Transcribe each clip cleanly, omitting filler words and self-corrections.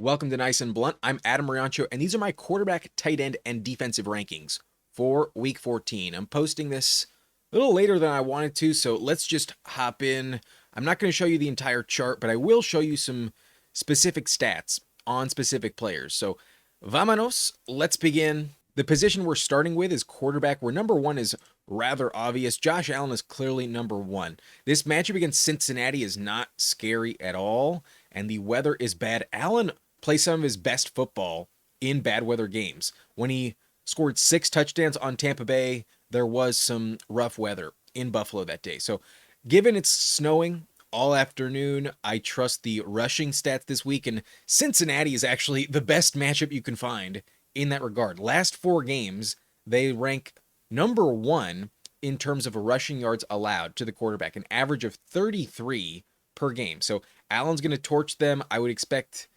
Welcome to Nice and Blunt. I'm Adam Riancho, and these are my quarterback, tight end, and defensive rankings for Week 14. I'm posting this a little later than I wanted to, so let's just hop in. I'm not going to show you the entire chart, but I will show you some specific stats on specific players. So, vamonos, let's begin. The position we're starting with is quarterback, where number one is rather obvious. Josh Allen is clearly number one. This matchup against Cincinnati is not scary at all, and the weather is bad. Allen plays some of his best football in bad weather games. When he scored 6 touchdowns on Tampa Bay, there was some rough weather in Buffalo that day. So given it's snowing all afternoon, I trust the rushing stats this week, and Cincinnati is actually the best matchup you can find in that regard. Last 4 games, they rank number one in terms of rushing yards allowed to the quarterback, an average of 33 per game. So Allen's going to torch them. I would expect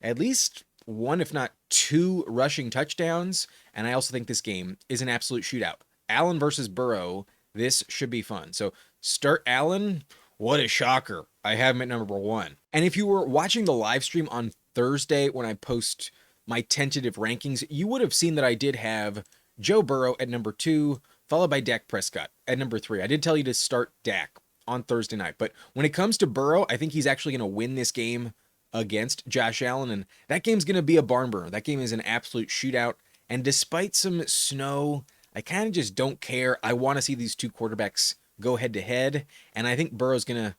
at least 1, if not 2 rushing touchdowns. And I also think this game is an absolute shootout. Allen versus Burrow, this should be fun. So start Allen. What a shocker. I have him at number 1. And if you were watching the live stream on Thursday when I post my tentative rankings, you would have seen that I did have Joe Burrow at number 2, followed by Dak Prescott at number 3. I did tell you to start Dak on Thursday night. But when it comes to Burrow, I think he's actually going to win this game against Josh Allen, and that game's going to be a barn burner. That game is an absolute shootout, and despite some snow, I kind of just don't care. I want to see these two quarterbacks go head-to-head, and I think Burrow's going to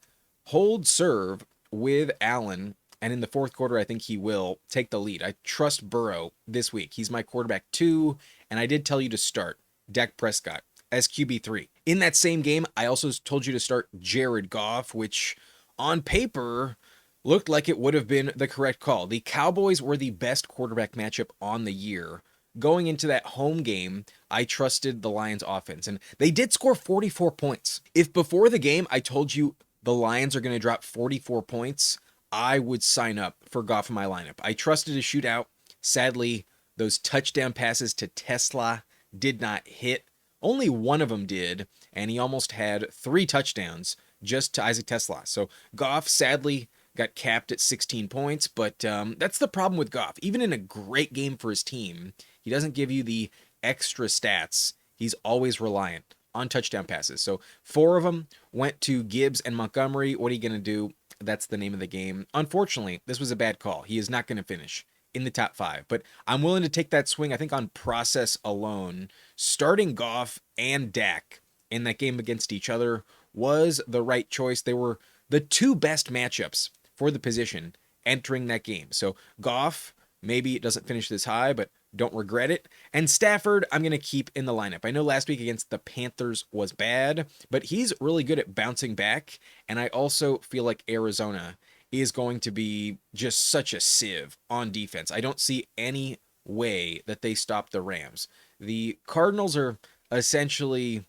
hold serve with Allen, and in the fourth quarter, I think he will take the lead. I trust Burrow this week. He's my quarterback 2, and I did tell you to start Dak Prescott as QB3. In that same game, I also told you to start Jared Goff, which on paper looked like it would have been the correct call. The Cowboys were the best quarterback matchup on the year. Going into that home game, I trusted the Lions offense, and they did score 44 points. If before the game I told you the Lions are going to drop 44 points, I would sign up for Goff in my lineup. I trusted a shootout. Sadly, those touchdown passes to Tesla did not hit. Only one of them did, and he almost had 3 touchdowns just to Isaac Tesla. So Goff, sadly, got capped at 16 points, but that's the problem with Goff. Even in a great game for his team, he doesn't give you the extra stats. He's always reliant on touchdown passes. So 4 of them went to Gibbs and Montgomery. What are you going to do? That's the name of the game. Unfortunately, this was a bad call. He is not going to finish in the top 5, but I'm willing to take that swing. I think on process alone, starting Goff and Dak in that game against each other was the right choice. They were the 2 best matchups for the position entering that game. So Goff, maybe it doesn't finish this high, but don't regret it. And Stafford, I'm going to keep in the lineup. I know last week against the Panthers was bad, but he's really good at bouncing back. And I also feel like Arizona is going to be just such a sieve on defense. I don't see any way that they stop the Rams. The Cardinals are essentially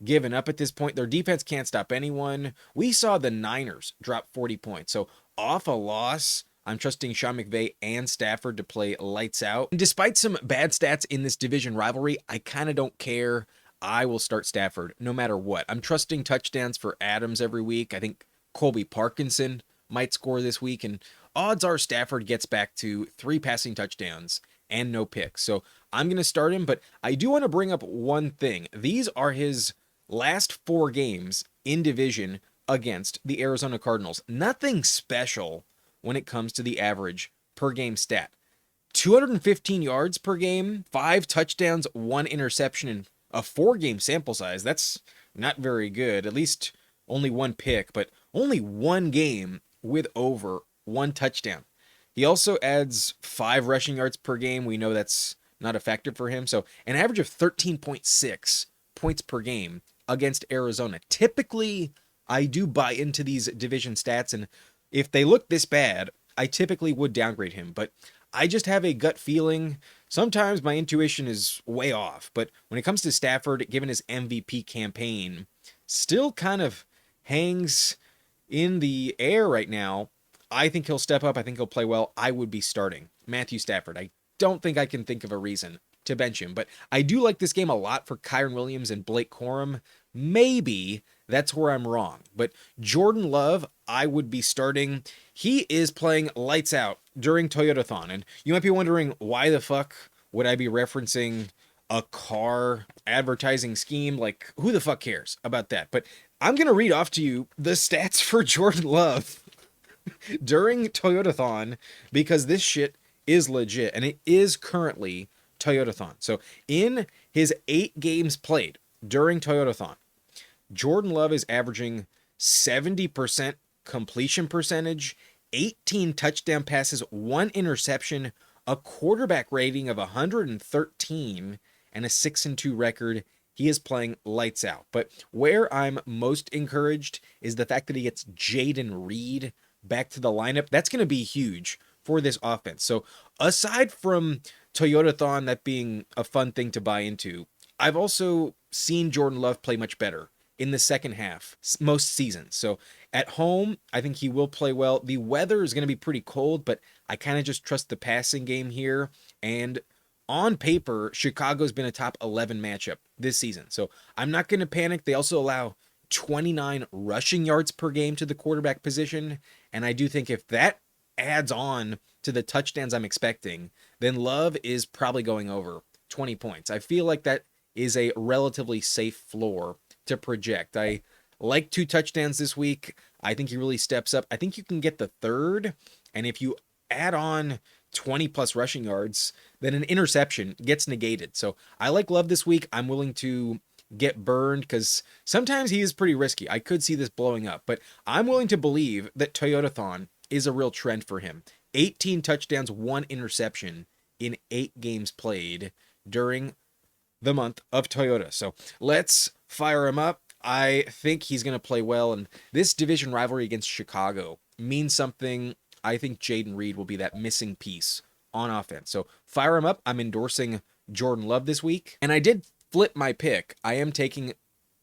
given up at this point. Their defense can't stop anyone. We saw the Niners drop 40 points. So off a loss, I'm trusting Sean McVay and Stafford to play lights out. And despite some bad stats in this division rivalry, I kind of don't care. I will start Stafford no matter what. I'm trusting touchdowns for Adams every week. I think Colby Parkinson might score this week, and odds are Stafford gets back to 3 passing touchdowns and no picks. So I'm going to start him, but I do want to bring up one thing. These are his last 4 games in division against the Arizona Cardinals. Nothing special when it comes to the average per game stat. 215 yards per game, 5 touchdowns, 1 interception, and a 4-game sample size. That's not very good. At least only 1 pick, but only 1 game with over 1 touchdown. He also adds 5 rushing yards per game. We know that's not a factor for him. So an average of 13.6 points per game against Arizona. Typically, I do buy into these division stats, and if they look this bad, I typically would downgrade him, but I just have a gut feeling. Sometimes my intuition is way off, but when it comes to Stafford, given his MVP campaign, still kind of hangs in the air right now. I think he'll step up. I think he'll play well. I would be starting Matthew Stafford. I don't think I can think of a reason to bench him, but I do like this game a lot for Kyren Williams and Blake Corum. Maybe that's where I'm wrong. But Jordan Love, I would be starting. He is playing lights out during Toyotathon. And you might be wondering, why the fuck would I be referencing a car advertising scheme? Like, who the fuck cares about that? But I'm going to read off to you the stats for Jordan Love during Toyotathon, because this shit is legit, and it is currently Toyotathon. So in his 8 games played during Toyotathon, Jordan Love is averaging 70% completion percentage, 18 touchdown passes, 1 interception, a quarterback rating of 113, and a 6-2 record. He is playing lights out. But where I'm most encouraged is the fact that he gets Jayden Reed back to the lineup. That's going to be huge for this offense. So aside from Toyotathon, that being a fun thing to buy into, I've also seen Jordan Love play much better in the second half most seasons. So at home, I think he will play well. The weather is going to be pretty cold, but I kind of just trust the passing game here. And on paper, Chicago's been a top 11 matchup this season. So I'm not going to panic. They also allow 29 rushing yards per game to the quarterback position. And I do think if that adds on to the touchdowns I'm expecting, then Love is probably going over 20 points. I feel like that is a relatively safe floor to project. I like 2 touchdowns this week. I think he really steps up. I think you can get the third. And if you add on 20 plus rushing yards, then an interception gets negated. So I like Love this week. I'm willing to get burned because sometimes he is pretty risky. I could see this blowing up, but I'm willing to believe that Toyotathon is a real trend for him. 18 touchdowns, 1 interception in 8 games played during the month of Toyota. So let's fire him up. I think he's going to play well, and this division rivalry against Chicago means something. I think Jayden Reed will be that missing piece on offense. So fire him up. I'm endorsing Jordan Love this week, and I did flip my pick. I am taking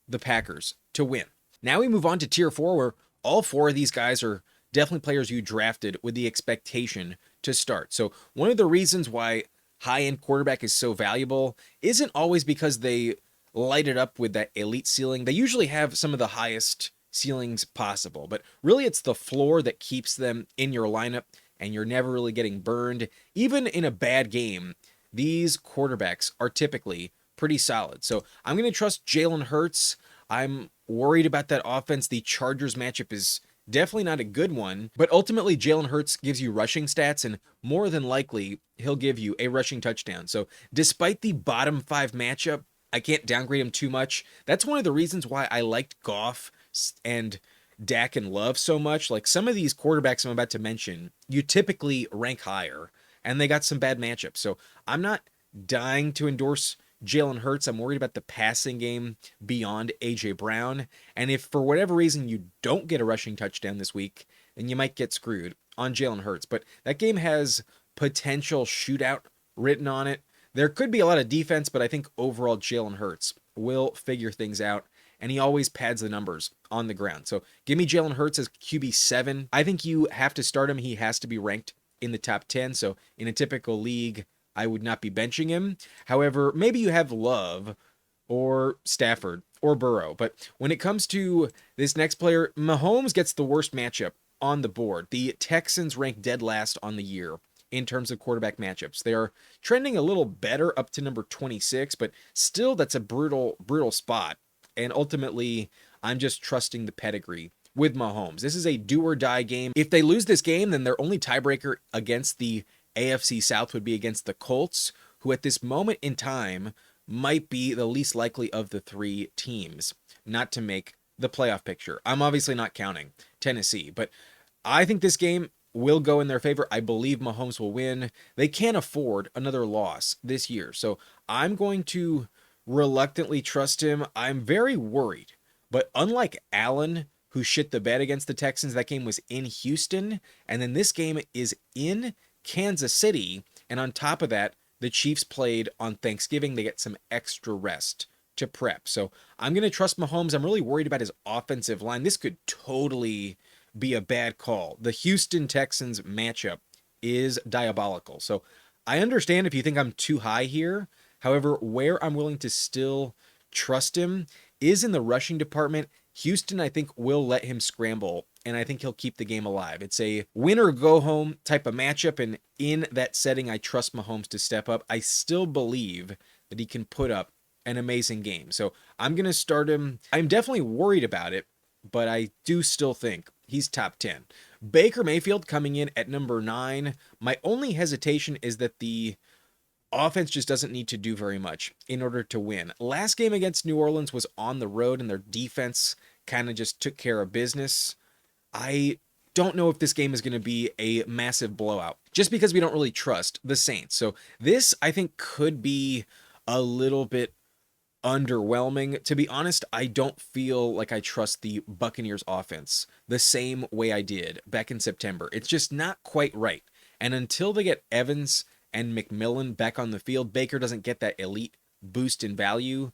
the Packers to win. Now we move on to tier 4, where all 4 of these guys are definitely players you drafted with the expectation to start. So one of the reasons why high-end quarterback is so valuable isn't always because they light it up with that elite ceiling. They usually have some of the highest ceilings possible, but really it's the floor that keeps them in your lineup, and you're never really getting burned. Even in a bad game, these quarterbacks are typically pretty solid. So I'm going to trust Jalen Hurts. I'm worried about that offense. The Chargers matchup is definitely not a good one, but ultimately Jalen Hurts gives you rushing stats, and more than likely he'll give you a rushing touchdown. So despite the bottom 5 matchup, I can't downgrade him too much. That's one of the reasons why I liked Goff and Dak and Love so much. Like, some of these quarterbacks I'm about to mention, you typically rank higher, and they got some bad matchups. So I'm not dying to endorse Jalen Hurts. I'm worried about the passing game beyond A.J. Brown. And if for whatever reason you don't get a rushing touchdown this week, then you might get screwed on Jalen Hurts. But that game has potential shootout written on it. There could be a lot of defense, but I think overall Jalen Hurts will figure things out, and he always pads the numbers on the ground. So give me Jalen Hurts as QB7. I think you have to start him. He has to be ranked in the top 10. So in a typical league, I would not be benching him. However, maybe you have Love or Stafford or Burrow. But when it comes to this next player, Mahomes gets the worst matchup on the board. The Texans rank dead last on the year in terms of quarterback matchups. They are trending a little better up to number 26, but still that's a brutal spot. And ultimately, I'm just trusting the pedigree with Mahomes. This is a do or die game. If they lose this game, then their only tiebreaker against the AFC South would be against the Colts, who at this moment in time might be the least likely of the 3 teams not to make the playoff picture. I'm obviously not counting Tennessee, but I think this game will go in their favor. I believe Mahomes will win. They can't afford another loss this year, so I'm going to reluctantly trust him. I'm very worried, but unlike Allen, who shit the bed against the Texans, that game was in Houston, and then this game is in Kansas City, and on top of that, the Chiefs played on Thanksgiving. They get some extra rest to prep. So I'm going to trust Mahomes. I'm really worried about his offensive line. This could totally be a bad call. The Houston Texans matchup is diabolical. So I understand if you think I'm too high here. However, where I'm willing to still trust him is in the rushing department. Houston, I think, will let him scramble, and I think he'll keep the game alive. It's a win or go home type of matchup, and in that setting, I trust Mahomes to step up. I still believe that he can put up an amazing game. So I'm going to start him. I'm definitely worried about it, but I do still think he's top 10. Baker Mayfield coming in at number 9. My only hesitation is that the offense just doesn't need to do very much in order to win. Last game against New Orleans was on the road, and their defense kind of just took care of business. I don't know if this game is going to be a massive blowout, just because we don't really trust the Saints. So this, I think, could be a little bit underwhelming. To be honest, I don't feel like I trust the Buccaneers offense the same way I did back in September. It's just not quite right. And until they get Evans and McMillan back on the field, Baker doesn't get that elite boost in value.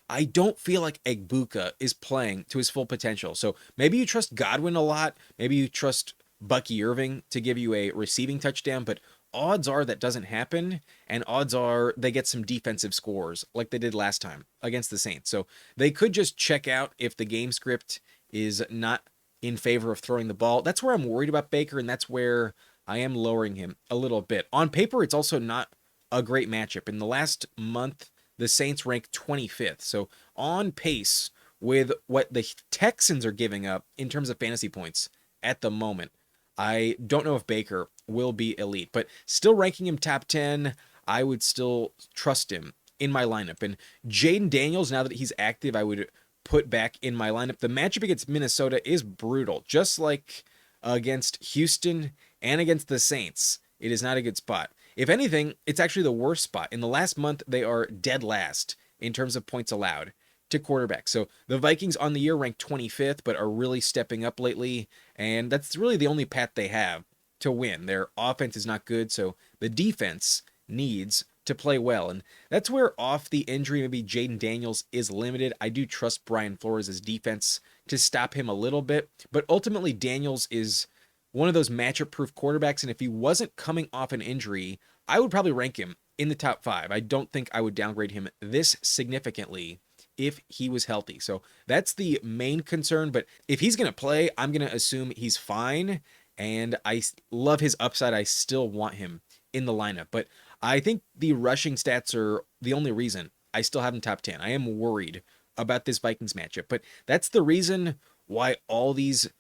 I don't feel like Egbuka is playing to his full potential. So maybe you trust Godwin a lot. Maybe you trust Bucky Irving to give you a receiving touchdown, but odds are that doesn't happen, and odds are they get some defensive scores like they did last time against the Saints. So they could just check out if the game script is not in favor of throwing the ball. That's where I'm worried about Baker, and that's where I am lowering him a little bit. On paper, it's also not a great matchup. In the last month, the Saints ranked 25th. So on pace with what the Texans are giving up in terms of fantasy points at the moment. I don't know if Baker will be elite, but still ranking him top 10, I would still trust him in my lineup. And Jayden Daniels, now that he's active, I would put back in my lineup. The matchup against Minnesota is brutal, just like against Houston and against the Saints. It is not a good spot. If anything, it's actually the worst spot. In the last month, they are dead last in terms of points allowed to quarterbacks. So the Vikings on the year ranked 25th, but are really stepping up lately, and that's really the only path they have to win. Their offense is not good, so the defense needs to play well, and that's where off the injury, maybe Jayden Daniels is limited. I do trust Brian Flores' defense to stop him a little bit, but ultimately Daniels is one of those matchup-proof quarterbacks, and if he wasn't coming off an injury, I would probably rank him in the top 5. I don't think I would downgrade him this significantly if he was healthy. So that's the main concern, but if he's going to play, I'm going to assume he's fine, and I love his upside. I still want him in the lineup, but I think the rushing stats are the only reason I still have him top 10. I am worried about this Vikings matchup, but that's the reason why all these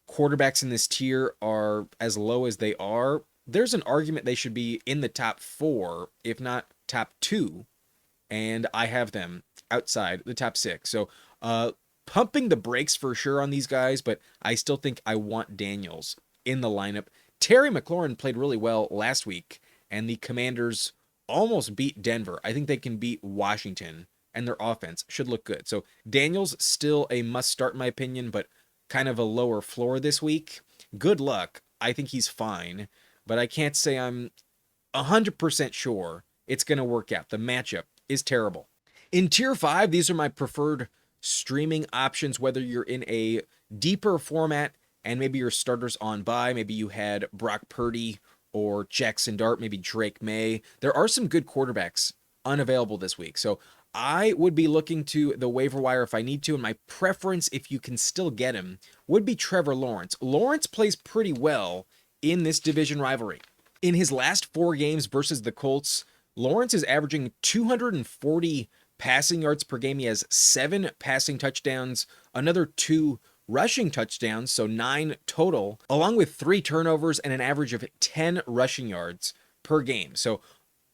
quarterbacks in this tier are as low as they are. There's an argument they should be in the top 4, if not top 2, and I have them outside the top 6. So pumping the brakes for sure on these guys, but I still think I want Daniels in the lineup. Terry McLaurin played really well last week, and the Commanders almost beat Denver. I think they can beat Washington, and their offense should look good. So Daniels still a must start in my opinion, but kind of a lower floor this week. Good luck. I think he's fine, but I can't say I'm 100% sure it's going to work out. The matchup is terrible. In Tier 5, these are my preferred streaming options, whether you're in a deeper format and maybe your starters on bye. Maybe you had Brock Purdy or Jackson Dart, maybe Drake May. There are some good quarterbacks unavailable this week. So I would be looking to the waiver wire if I need to, and my preference, if you can still get him, would be Trevor Lawrence. Lawrence plays pretty well in this division rivalry. In his last 4 games versus the Colts, Lawrence is averaging 240 passing yards per game. He has 7 passing touchdowns, another 2 rushing touchdowns, so 9 total, along with 3 turnovers and an average of 10 rushing yards per game. So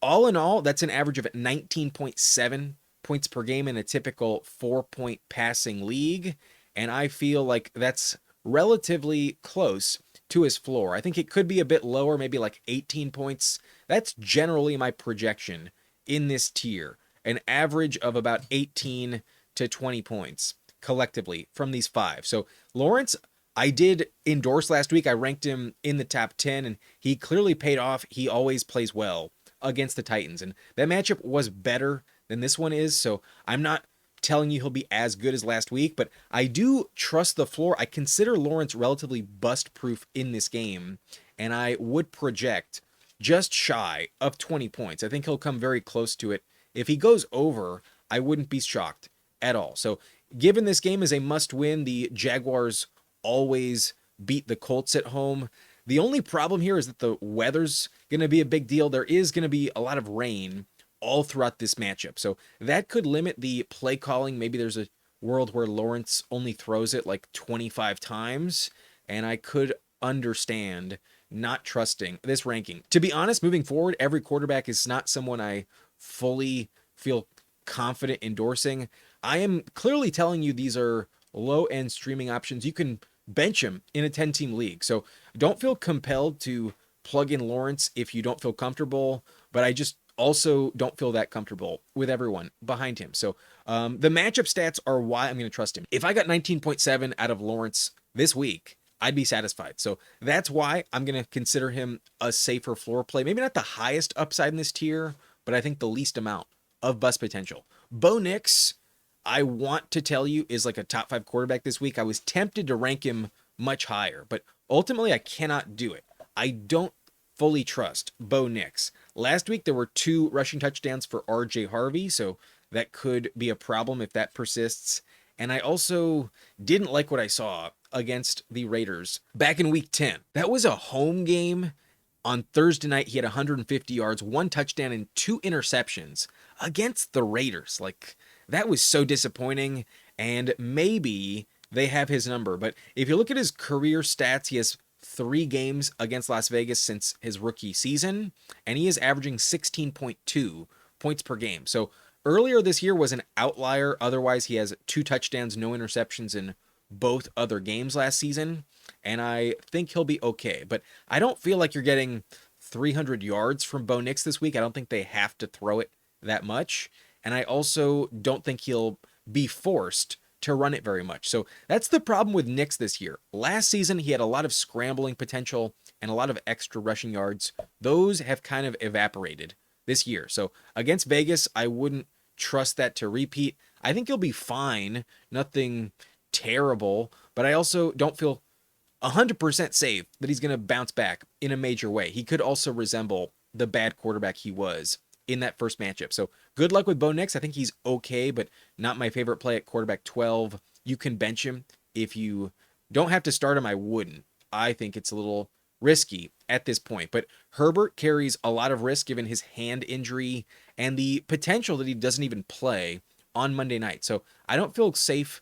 all in all, that's an average of 19.7 points per game in a typical 4-point passing league, and I feel like that's relatively close to his floor. I think it could be a bit lower, maybe like 18 points. That's generally my projection in this tier, an average of about 18 to 20 points collectively from these 5. So Lawrence, I did endorse last week. I ranked him in the top 10, and he clearly paid off. He always plays well against the Titans, and that matchup was better than this one is, so I'm not telling you he'll be as good as last week, but I do trust the floor. I consider Lawrence relatively bust-proof in this game, and I would project just shy of 20 points. I think he'll come very close to it. If he goes over, I wouldn't be shocked at all. So given this game is a must-win, the Jaguars always beat the Colts at home. The only problem here is that the weather's going to be a big deal. There is going to be a lot of rain all throughout this matchup. So that could limit the play calling. Maybe there's a world where Lawrence only throws it like 25 times, and I could understand not trusting this ranking. To be honest, moving forward, every quarterback is not someone I fully feel confident endorsing. I am clearly telling you these are low-end streaming options. You can bench him in a 10-team league. So don't feel compelled to plug in Lawrence if you don't feel comfortable, but I just also don't feel that comfortable with everyone behind him. So the matchup stats are why I'm going to trust him. If I got 19.7 out of Lawrence this week, I'd be satisfied. So that's why I'm going to consider him a safer floor play. Maybe not the highest upside in this tier, but I think the least amount of bust potential. Bo Nix, I want to tell you, is like a top 5 quarterback this week. I was tempted to rank him much higher, but ultimately I cannot do it. I don't fully trust Bo Nix. Last week there were 2 rushing touchdowns for RJ Harvey, so that could be a problem if that persists. And I also didn't like what I saw against the Raiders back in week 10. That was a home game. On Thursday night, he had 150 yards, 1 touchdown, and 2 interceptions against the Raiders. Like, that was so disappointing, and maybe they have his number. But if you look at his career stats, he has 3 games against Las Vegas since his rookie season, and he is averaging 16.2 points per game. So earlier this year was an outlier. Otherwise, he has 2 touchdowns, no interceptions in both other games last season, and I think he'll be okay. But I don't feel like you're getting 300 yards from Bo Nix this week. I don't think they have to throw it that much, and I also don't think he'll be forced to run it very much. So that's the problem with Nix this year. Last season, he had a lot of scrambling potential and a lot of extra rushing yards. Those have kind of evaporated this year. So against Vegas, I wouldn't trust that to repeat. I think he'll be fine. Nothing terrible, but I also don't feel 100% safe that he's going to bounce back in a major way. He could also resemble the bad quarterback he was in that first matchup. So good luck with Bo Nix. I think he's okay, but not my favorite play at quarterback 12. You can bench him. If you don't have to start him, I wouldn't. I think it's a little risky at this point, but Herbert carries a lot of risk given his hand injury and the potential that he doesn't even play on Monday night. So I don't feel safe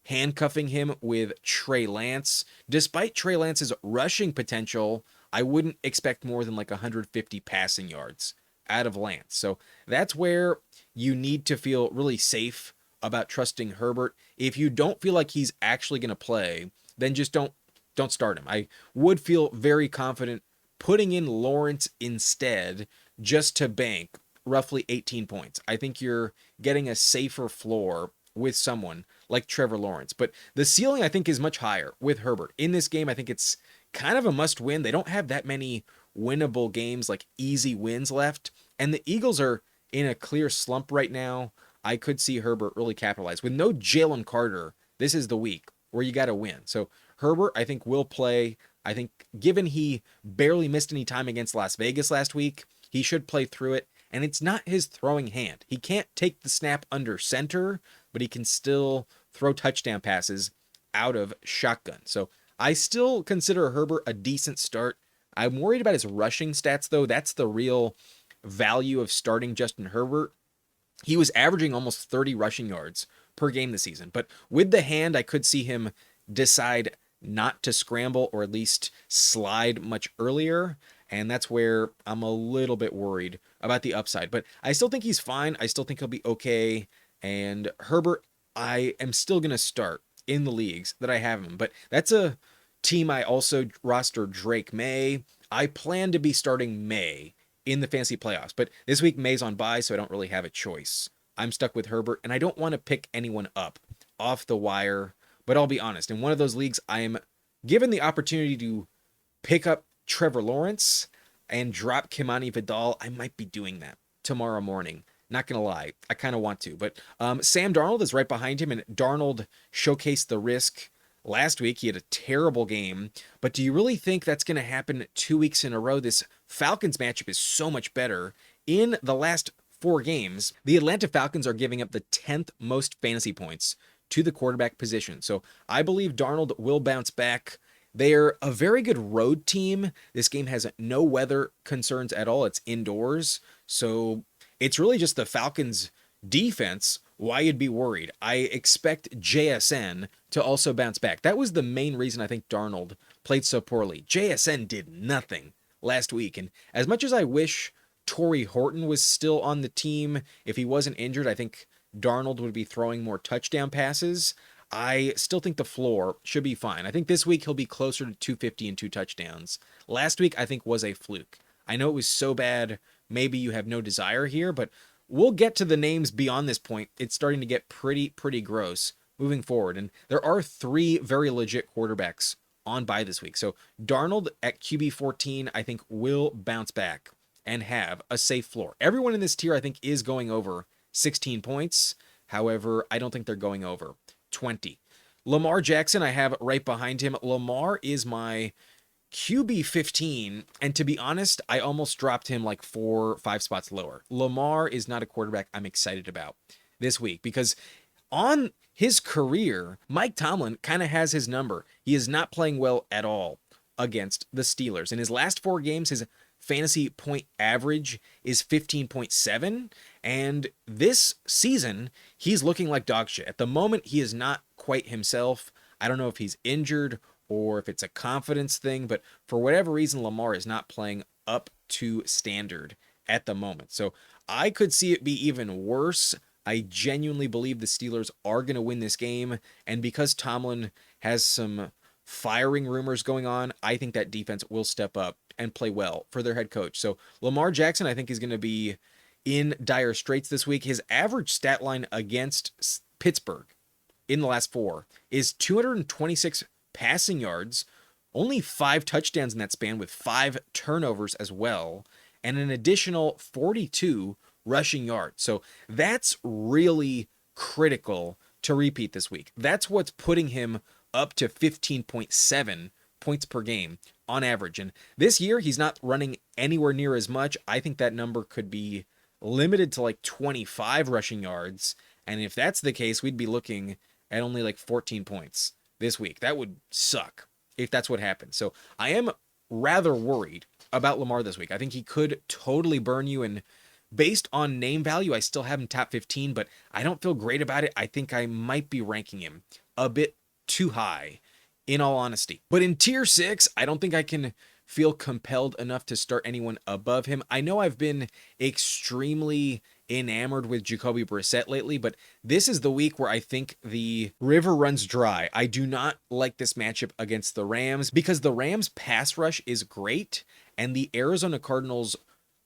handcuffing him with Trey Lance. Despite Trey Lance's rushing potential, I wouldn't expect more than like 150 passing yards out of Lance. So that's where you need to feel really safe about trusting Herbert. If you don't feel like he's actually going to play, then just don't start him. I would feel very confident putting in Lawrence instead just to bank roughly 18 points. I think you're getting a safer floor with someone like Trevor Lawrence. But the ceiling, I think, is much higher with Herbert. In this game, I think it's kind of a must-win. They don't have that many winnable games, like easy wins left. And the Eagles are in a clear slump right now. I could see Herbert really capitalize. With no Jalen Carter, this is the week where you got to win. So Herbert, I think, will play. I think given he barely missed any time against Las Vegas last week, he should play through it. And it's not his throwing hand. He can't take the snap under center, but he can still throw touchdown passes out of shotgun. So I still consider Herbert a decent start. I'm worried about his rushing stats, though. That's the real value of starting Justin Herbert. He was averaging almost 30 rushing yards per game this season. But with the hand, I could see him decide not to scramble or at least slide much earlier. And that's where I'm a little bit worried about the upside. But I still think he's fine. I still think he'll be okay. And Herbert, I am still going to start in the leagues that I have him. But that's a team I also roster Drake May. I plan to be starting May in the fantasy playoffs. But this week May's on bye, so I don't really have a choice. I'm stuck with Herbert, and I don't want to pick anyone up off the wire. But I'll be honest, in one of those leagues, I am given the opportunity to pick up Trevor Lawrence and drop Kimani Vidal. I might be doing that tomorrow morning. Not going to lie, I kind of want to. But Sam Darnold is right behind him, and Darnold showcased the risk last week. He had a terrible game. But do you really think that's going to happen 2 weeks in a row? This Falcons matchup is so much better. In the last 4 games, the Atlanta Falcons are giving up the 10th most fantasy points to the quarterback position. So I believe Darnold will bounce back. They're a very good road team. This game has no weather concerns at all. It's indoors. So it's really just the Falcons' defense why you'd be worried. I expect JSN to also bounce back. That was the main reason I think Darnold played so poorly. JSN did nothing last week. And as much as I wish Torrey Horton was still on the team, if he wasn't injured, I think Darnold would be throwing more touchdown passes. I still think the floor should be fine. I think this week he'll be closer to 250 and 2 touchdowns. Last week, I think, was a fluke. I know it was so bad, maybe you have no desire here, but we'll get to the names beyond this point. It's starting to get pretty gross moving forward. And there are 3 very legit quarterbacks on bye this week. So Darnold at QB 14, I think, will bounce back and have a safe floor. Everyone in this tier, I think, is going over 16 points. However, I don't think they're going over 20. Lamar Jackson, I have right behind him. Lamar is my QB 15, and to be honest, I almost dropped him like 4 or 5 spots lower. Lamar is not a quarterback I'm excited about this week because on his career, Mike Tomlin kind of has his number. He is not playing well at all against the Steelers. In his last 4 games, his fantasy point average is 15.7, and this season, he's looking like dog shit. At the moment, he is not quite himself. I don't know if he's injured or if it's a confidence thing, but for whatever reason, Lamar is not playing up to standard at the moment. So I could see it be even worse. I genuinely believe the Steelers are going to win this game, and because Tomlin has some firing rumors going on, I think that defense will step up and play well for their head coach. So Lamar Jackson, I think, is going to be in dire straits this week. His average stat line against Pittsburgh in the last 4 is 226 passing yards, only 5 touchdowns in that span with 5 turnovers as well, and an additional 42 rushing yards. So that's really critical to repeat this week. That's what's putting him up to 15.7 points per game on average. And this year, he's not running anywhere near as much. I think that number could be limited to like 25 rushing yards. And if that's the case, we'd be looking at only like 14 points this week. That would suck if that's what happens. So I am rather worried about Lamar this week. I think he could totally burn you. And based on name value, I still have him top 15, but I don't feel great about it. I think I might be ranking him a bit too high, in all honesty. But in tier 6, I don't think I can feel compelled enough to start anyone above him. I know I've been extremely enamored with Jacoby Brissett lately, but this is the week where I think the river runs dry. I do not like this matchup against the Rams because the Rams pass rush is great and the Arizona Cardinals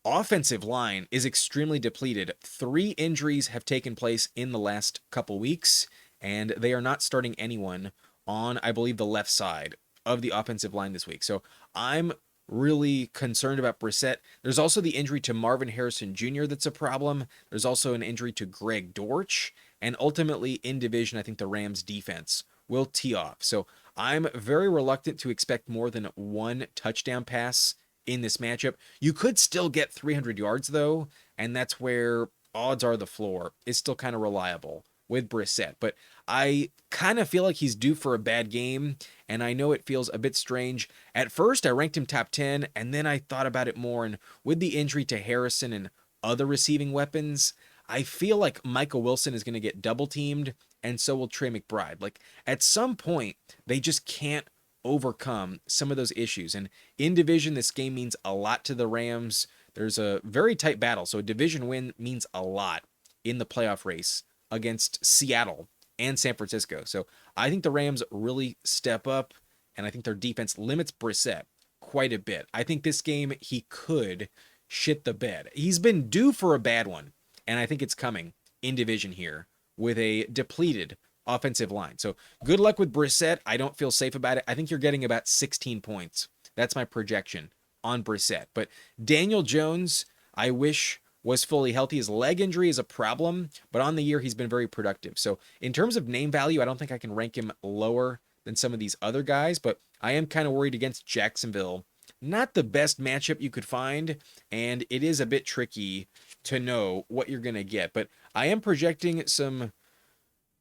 offensive line is extremely depleted. 3 injuries have taken place in the last couple weeks, and they are not starting anyone on, I believe, the left side of the offensive line this week. So I'm really concerned about Brissett. There's also the injury to Marvin Harrison Jr. that's a problem. There's also an injury to Greg Dortch. And ultimately, in division, I think the Rams defense will tee off. So I'm very reluctant to expect more than 1 touchdown pass in this matchup. You could still get 300 yards, though, and that's where odds are the floor is still kind of reliable with Brissett. But I kind of feel like he's due for a bad game, and I know it feels a bit strange. At first, I ranked him top 10, and then I thought about it more, and with the injury to Harrison and other receiving weapons, I feel like Michael Wilson is going to get double-teamed, and so will Trey McBride. Like, at some point, they just can't overcome some of those issues. And in division, this game means a lot to the Rams. There's a very tight battle, so a division win means a lot in the playoff race against Seattle and San Francisco. So I think the Rams really step up, and I think their defense limits Brissett quite a bit. I think this game, he could shit the bed. He's been due for a bad one, and I think it's coming in division here with a depleted offensive line. So good luck with Brissett. I don't feel safe about it. I think you're getting about 16 points. That's my projection on Brissett. But Daniel Jones, I wish was fully healthy. His leg injury is a problem, but on the year, he's been very productive. So in terms of name value, I don't think I can rank him lower than some of these other guys, but I am kind of worried against Jacksonville. Not the best matchup you could find, and it is a bit tricky to know what you're going to get, but I am projecting some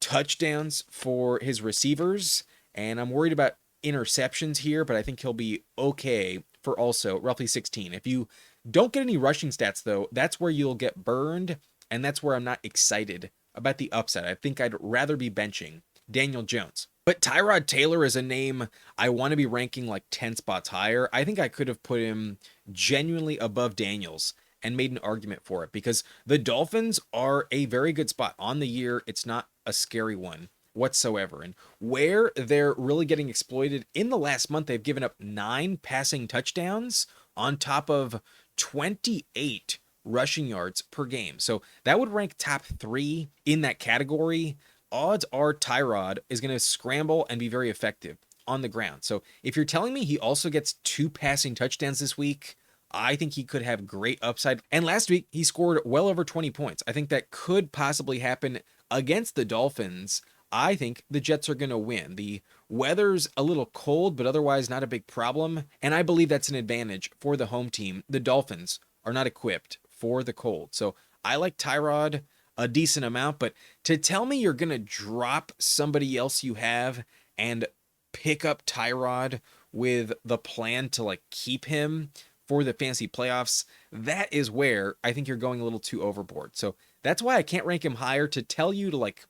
touchdowns for his receivers, and I'm worried about interceptions here, but I think he'll be okay for also roughly 16. If you don't get any rushing stats, though, that's where you'll get burned, and that's where I'm not excited about the upside. I think I'd rather be benching Daniel Jones. But Tyrod Taylor is a name I want to be ranking like 10 spots higher. I think I could have put him genuinely above Daniels and made an argument for it because the Dolphins are a very good spot on the year. It's not a scary one whatsoever. And where they're really getting exploited in the last month, they've given up 9 passing touchdowns on top of 28 rushing yards per game. So that would rank top 3 in that category. Odds are Tyrod is going to scramble and be very effective on the ground. So if you're telling me he also gets 2 passing touchdowns this week, I think he could have great upside. And last week, he scored well over 20 points. I think that could possibly happen against the Dolphins. I think the Jets are going to win. The weather's a little cold, but otherwise not a big problem. And I believe that's an advantage for the home team. The Dolphins are not equipped for the cold. So I like Tyrod a decent amount, but to tell me you're going to drop somebody else you have and pick up Tyrod with the plan to like keep him for the fantasy playoffs, that is where I think you're going a little too overboard. So that's why I can't rank him higher. To tell you to like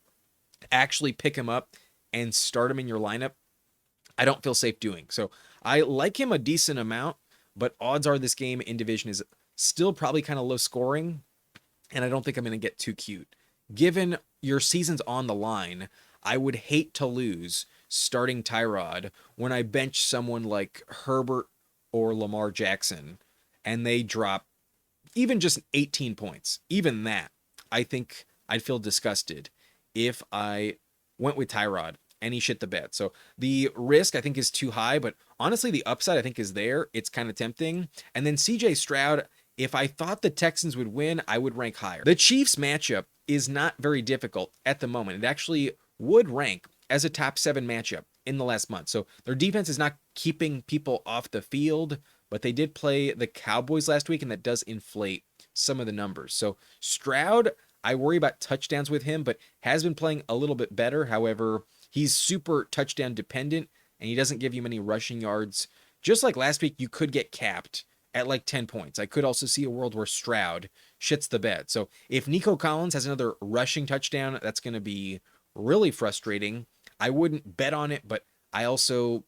actually pick him up and start him in your lineup, I don't feel safe doing. So I like him a decent amount, but odds are this game in division is still probably kind of low scoring, and I don't think I'm going to get too cute. Given your season's on the line, I would hate to lose starting Tyrod when I bench someone like Herbert or Lamar Jackson and they drop even just 18 points. Even that, I think I'd feel disgusted if I went with Tyrod and he shit the bed. So the risk I think is too high, but honestly the upside I think is there. It's kind of tempting. And then CJ Stroud, if I thought the Texans would win, I would rank higher. The Chiefs matchup is not very difficult at the moment. It actually would rank as a top 7 matchup in the last month. So their defense is not keeping people off the field, but they did play the Cowboys last week, and that does inflate some of the numbers. So Stroud, I worry about touchdowns with him, but has been playing a little bit better. However, he's super touchdown dependent, and he doesn't give you many rushing yards. Just like last week, you could get capped at like 10 points. I could also see a world where Stroud shits the bed. So if Nico Collins has another rushing touchdown, that's going to be really frustrating. I wouldn't bet on it, but I also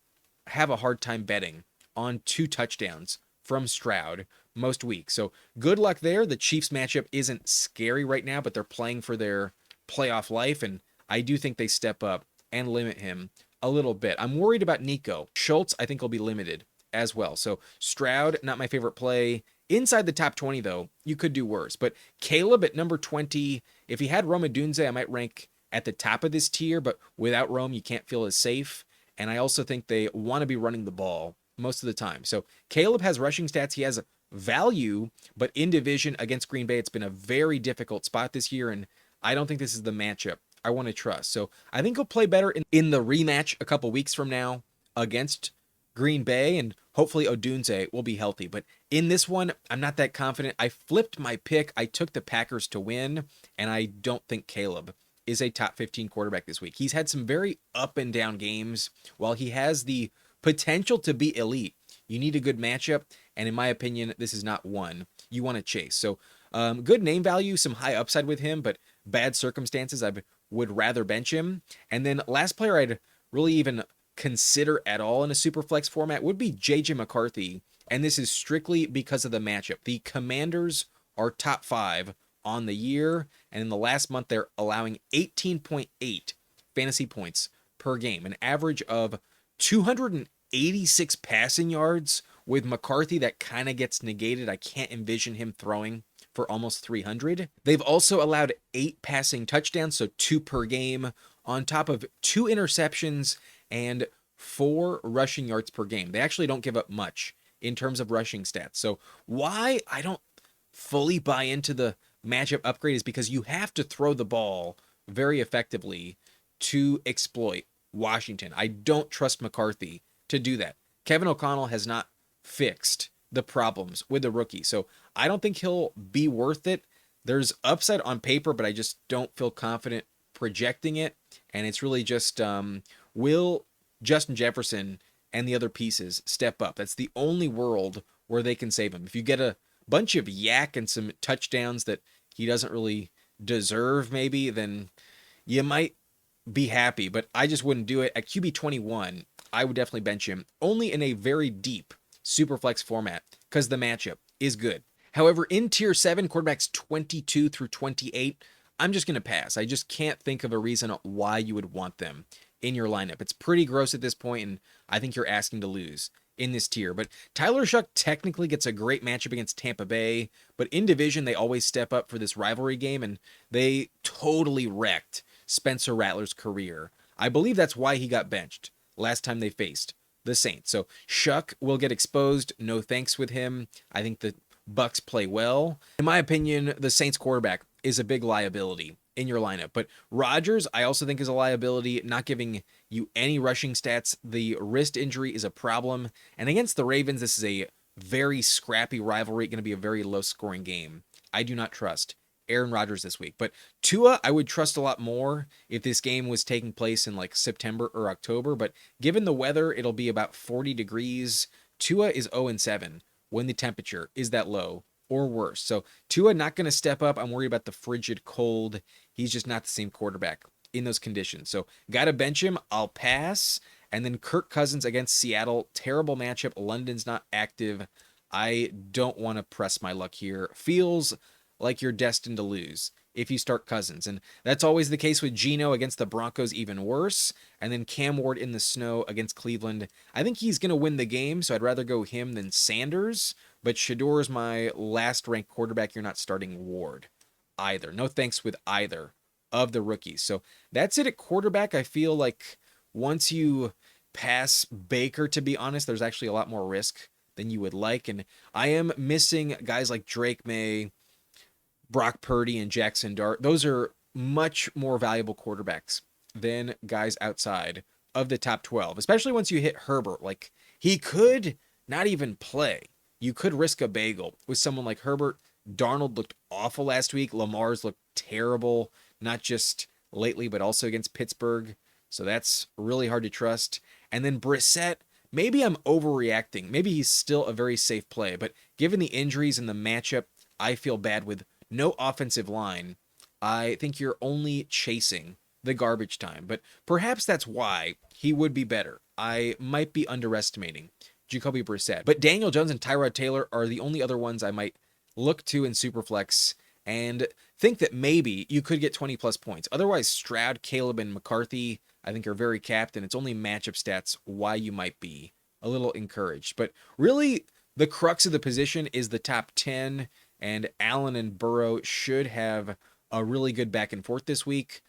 have a hard time betting on 2 touchdowns from Stroud most weeks. So good luck there. The Chiefs matchup isn't scary right now, but they're playing for their playoff life, and I do think they step up and limit him a little bit. I'm worried about Nico. Schultz, I think, will be limited as well. So Stroud, not my favorite play. Inside the top 20, though, you could do worse. But Caleb at number 20, if he had Rome Odunze, I might rank at the top of this tier, but without Rome, you can't feel as safe. And I also think they want to be running the ball most of the time. So Caleb has rushing stats. He has value, but in division against Green Bay, it's been a very difficult spot this year, and I don't think this is the matchup I want to trust. So I think he'll play better in the rematch a couple weeks from now against Green Bay, and hopefully Odunze will be healthy. But in this one, I'm not that confident. I flipped my pick. I took the Packers to win, and I don't think Caleb is a top 15 quarterback this week. He's had some very up and down games. While he has the potential to be elite, you need a good matchup, and in my opinion, this is not one you want to chase. So good name value, some high upside with him, but bad circumstances, I would rather bench him. And then last player I'd really even consider at all in a super flex format would be JJ McCarthy, and this is strictly because of the matchup. The Commanders are top 5 on the year, and in the last month they're allowing 18.8 fantasy points per game, an average of 286 passing yards. With McCarthy, that kind of gets negated. I can't envision him throwing for almost 300. They've also allowed 8 passing touchdowns, so 2 per game, on top of 2 interceptions and 4 rushing yards per game. They actually don't give up much in terms of rushing stats. So why I don't fully buy into the matchup upgrade is because you have to throw the ball very effectively to exploit Washington. I don't trust McCarthy to do that. Kevin O'Connell has not fixed the problems with the rookie, so I don't think he'll be worth it. There's upside on paper, but I just don't feel confident projecting it. And it's really just will Justin Jefferson and the other pieces step up? That's the only world where they can save him. If you get a bunch of yak and some touchdowns that he doesn't really deserve, maybe, then you might be happy. But I just wouldn't do it. At QB 21, I would definitely bench him, only in a very deep Superflex format, because the matchup is good. However, in Tier 7, quarterbacks 22 through 28, I'm just going to pass. I just can't think of a reason why you would want them in your lineup. It's pretty gross at this point, and I think you're asking to lose in this tier. But Tyler Shuck technically gets a great matchup against Tampa Bay, but in division, they always step up for this rivalry game, and they totally wrecked Spencer Rattler's career. I believe that's why he got benched last time they faced the Saints. So Shuck will get exposed. No thanks with him. I think the Bucks play well. In my opinion, the Saints quarterback is a big liability in your lineup. But Rodgers, I also think, is a liability, not giving you any rushing stats. The wrist injury is a problem. And against the Ravens, this is a very scrappy rivalry, going to be a very low-scoring game. I do not trust Aaron Rodgers this week. But Tua, I would trust a lot more if this game was taking place in like September or October. But given the weather, it'll be about 40 degrees. Tua is 0-7 when the temperature is that low or worse. So Tua not going to step up. I'm worried about the frigid cold. He's just not the same quarterback in those conditions. So got to bench him. I'll pass. And then Kirk Cousins against Seattle. Terrible matchup. London's not active. I don't want to press my luck here. Feels like you're destined to lose if you start Cousins. And that's always the case with Geno against the Broncos, even worse. And then Cam Ward in the snow against Cleveland. I think he's going to win the game, so I'd rather go him than Sanders. But Shador is my last ranked quarterback. You're not starting Ward either. No thanks with either of the rookies. So that's it at quarterback. I feel like once you pass Baker, to be honest, there's actually a lot more risk than you would like. And I am missing guys like Drake May, Brock Purdy, and Jackson Dart. Those are much more valuable quarterbacks than guys outside of the top 12, especially once you hit Herbert. Like, he could not even play. You could risk a bagel with someone like Herbert. Darnold looked awful last week. Lamar's looked terrible, not just lately, but also against Pittsburgh. So that's really hard to trust. And then Brissett, maybe I'm overreacting. Maybe he's still a very safe play, but given the injuries and the matchup, I feel bad with no offensive line. I think you're only chasing the garbage time, but perhaps that's why he would be better. I might be underestimating Jacoby Brissett, but Daniel Jones and Tyrod Taylor are the only other ones I might look to in Superflex and think that maybe you could get 20 plus points. Otherwise, Stroud, Caleb, and McCarthy, I think, are very capped, and it's only matchup stats why you might be a little encouraged. But really, the crux of the position is the top 10, and Allen and Burrow should have a really good back and forth this week.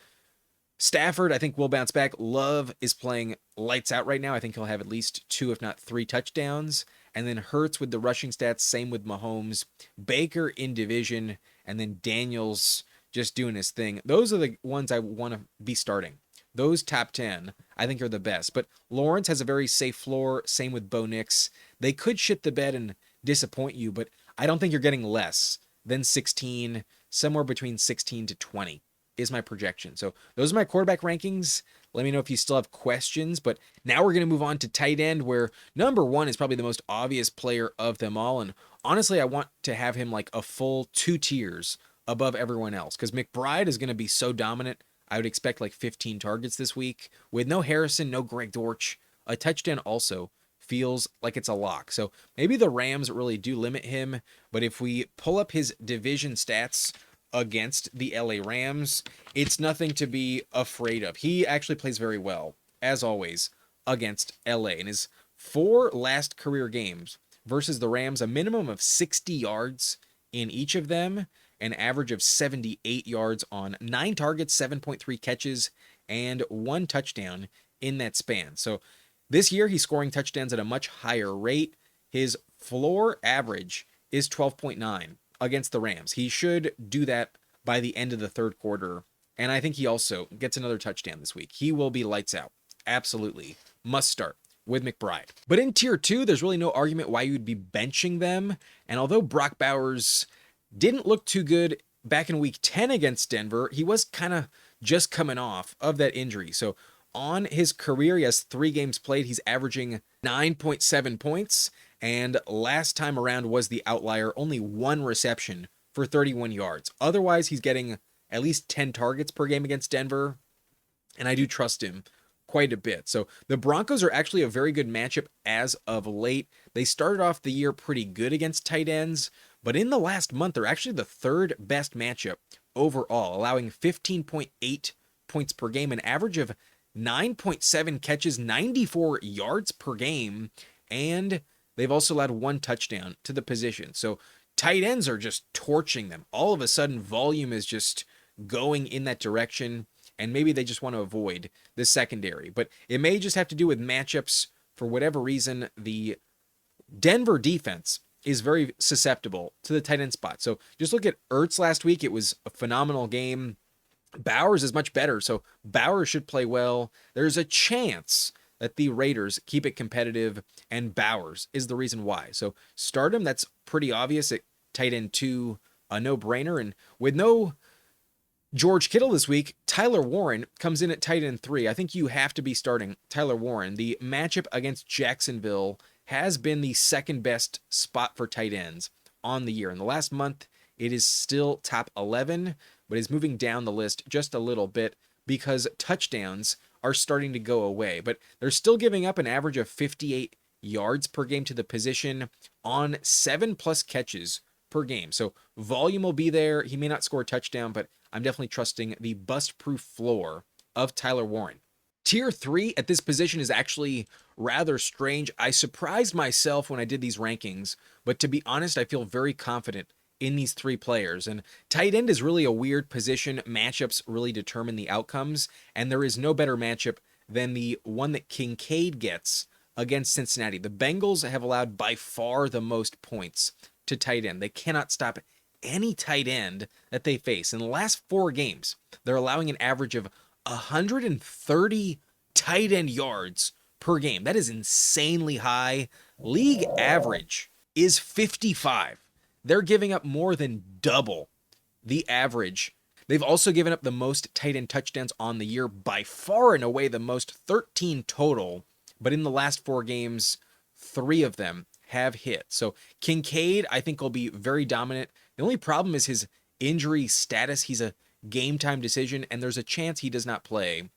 Stafford, I think, will bounce back. Love is playing lights out right now. I think he'll have at least 2, if not 3 touchdowns. And then Hurts with the rushing stats, same with Mahomes. Baker in division, and then Daniels just doing his thing. Those are the ones I want to be starting. Those top 10, I think, are the best. But Lawrence has a very safe floor, same with Bo Nix. They could shit the bed and disappoint you, but I don't think you're getting less than 16, somewhere between 16 to 20 is my projection. So those are my quarterback rankings. Let me know if you still have questions, but now we're going to move on to tight end, where number 1 is probably the most obvious player of them all. And honestly, I want to have him like a full 2 tiers above everyone else, because McBride is going to be so dominant. I would expect like 15 targets this week with no Harrison, no Greg Dortch. A touchdown also feels like it's a lock. So maybe the Rams really do limit him, but if we pull up his division stats against the LA Rams, it's nothing to be afraid of. He actually plays very well, as always, against LA. In his 4 last career games versus the Rams, a minimum of 60 yards in each of them, an average of 78 yards on 9 targets, 7.3 catches, and 1 touchdown in that span. So this year, he's scoring touchdowns at a much higher rate. His floor average is 12.9 against the Rams. He should do that by the end of the 3rd quarter. And I think he also gets another touchdown this week. He will be lights out. Absolutely. Must start with McBride. But in tier 2, there's really no argument why you'd be benching them. And although Brock Bowers didn't look too good back in week 10 against Denver, he was kind of just coming off of that injury. So on his career, he has 3 games played. He's averaging 9.7 points. And last time around was the outlier, only 1 reception for 31 yards. Otherwise, he's getting at least 10 targets per game against Denver. And I do trust him quite a bit. So the Broncos are actually a very good matchup as of late. They started off the year pretty good against tight ends, but in the last month, they're actually the 3rd best matchup overall, allowing 15.8 points per game, an average of 9.7 catches, 94 yards per game, and they've also allowed 1 touchdown to the position. So tight ends are just torching them. All of a sudden, volume is just going in that direction, and maybe they just want to avoid the secondary. But it may just have to do with matchups. For whatever reason, the Denver defense is very susceptible to the tight end spot. So just look at Ertz last week. It was a phenomenal game. Bowers is much better, so Bowers should play well. There's a chance that the Raiders keep it competitive, and Bowers is the reason why. So start him. That's pretty obvious at tight end 2, a no-brainer. And with no George Kittle this week, Tyler Warren comes in at tight end 3. I think you have to be starting Tyler Warren. The matchup against Jacksonville has been the 2nd best spot for tight ends on the year. In the last month, it is still top 11, but is moving down the list just a little bit because touchdowns are starting to go away. But they're still giving up an average of 58 yards per game to the position on 7+ catches per game. So volume will be there. He may not score a touchdown, but I'm definitely trusting the bust-proof floor of Tyler Warren. Tier 3 at this position is actually rather strange. I surprised myself when I did these rankings, but to be honest, I feel very confident in these 3 players. And tight end is really a weird position. Matchups really determine the outcomes, and there is no better matchup than the one that Kincaid gets against Cincinnati. The Bengals have allowed by far the most points to tight end. They cannot stop any tight end that they face. In the last 4 games, they're allowing an average of 130 tight end yards per game. That is insanely high. League average is 55. They're giving up more than double the average. They've also given up the most tight end touchdowns on the year, by far and away the most, 13 total. But in the last 4 games, 3 of them have hit. So Kincaid, I think, will be very dominant. The only problem is his injury status. He's a game time decision, and there's a chance he does not play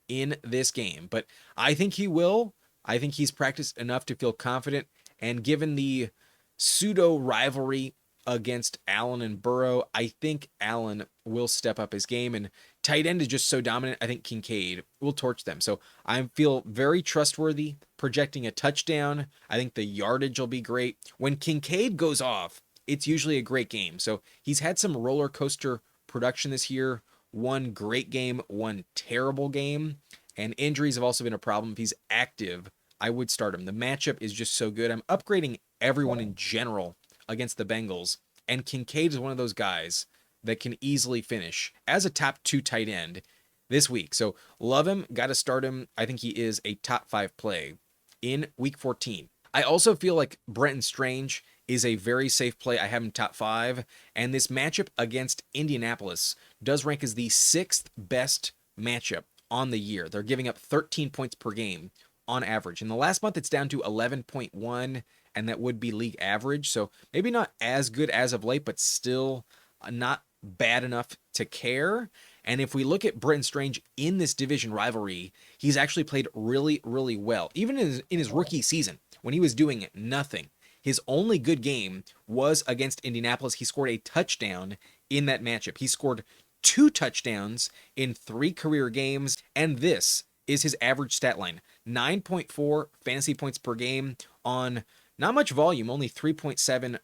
in this game. But I think he will. I think he's practiced enough to feel confident. And given the pseudo rivalry against Allen and Burrow, I think Allen will step up his game, and tight end is just so dominant. I think Kincaid will torch them. So I feel very trustworthy projecting a touchdown. I think the yardage will be great. When Kincaid goes off, it's usually a great game. So he's had some roller coaster production this year. One great game, one terrible game, and injuries have also been a problem. If he's active, I would start him. The matchup is just so good. I'm upgrading everyone in general against the Bengals, and Kincaid is one of those guys that can easily finish as a top 2 tight end this week. So love him, got to start him. I think he is a top 5 play in week 14. I also feel like Brenton Strange is a very safe play. I have him top 5, and this matchup against Indianapolis does rank as the 6th best matchup on the year. They're giving up 13 points per game on average. In the last month, it's down to 11.1, and that would be league average. So maybe not as good as of late, but still not bad enough to care. And if we look at Brenton Strange in this division rivalry, he's actually played really, really well. Even in his rookie season, when he was doing nothing, his only good game was against Indianapolis. He scored a touchdown in that matchup. He scored 2 touchdowns in 3 career games, and this is his average stat line. 9.4 fantasy points per game on not much volume, only 3.7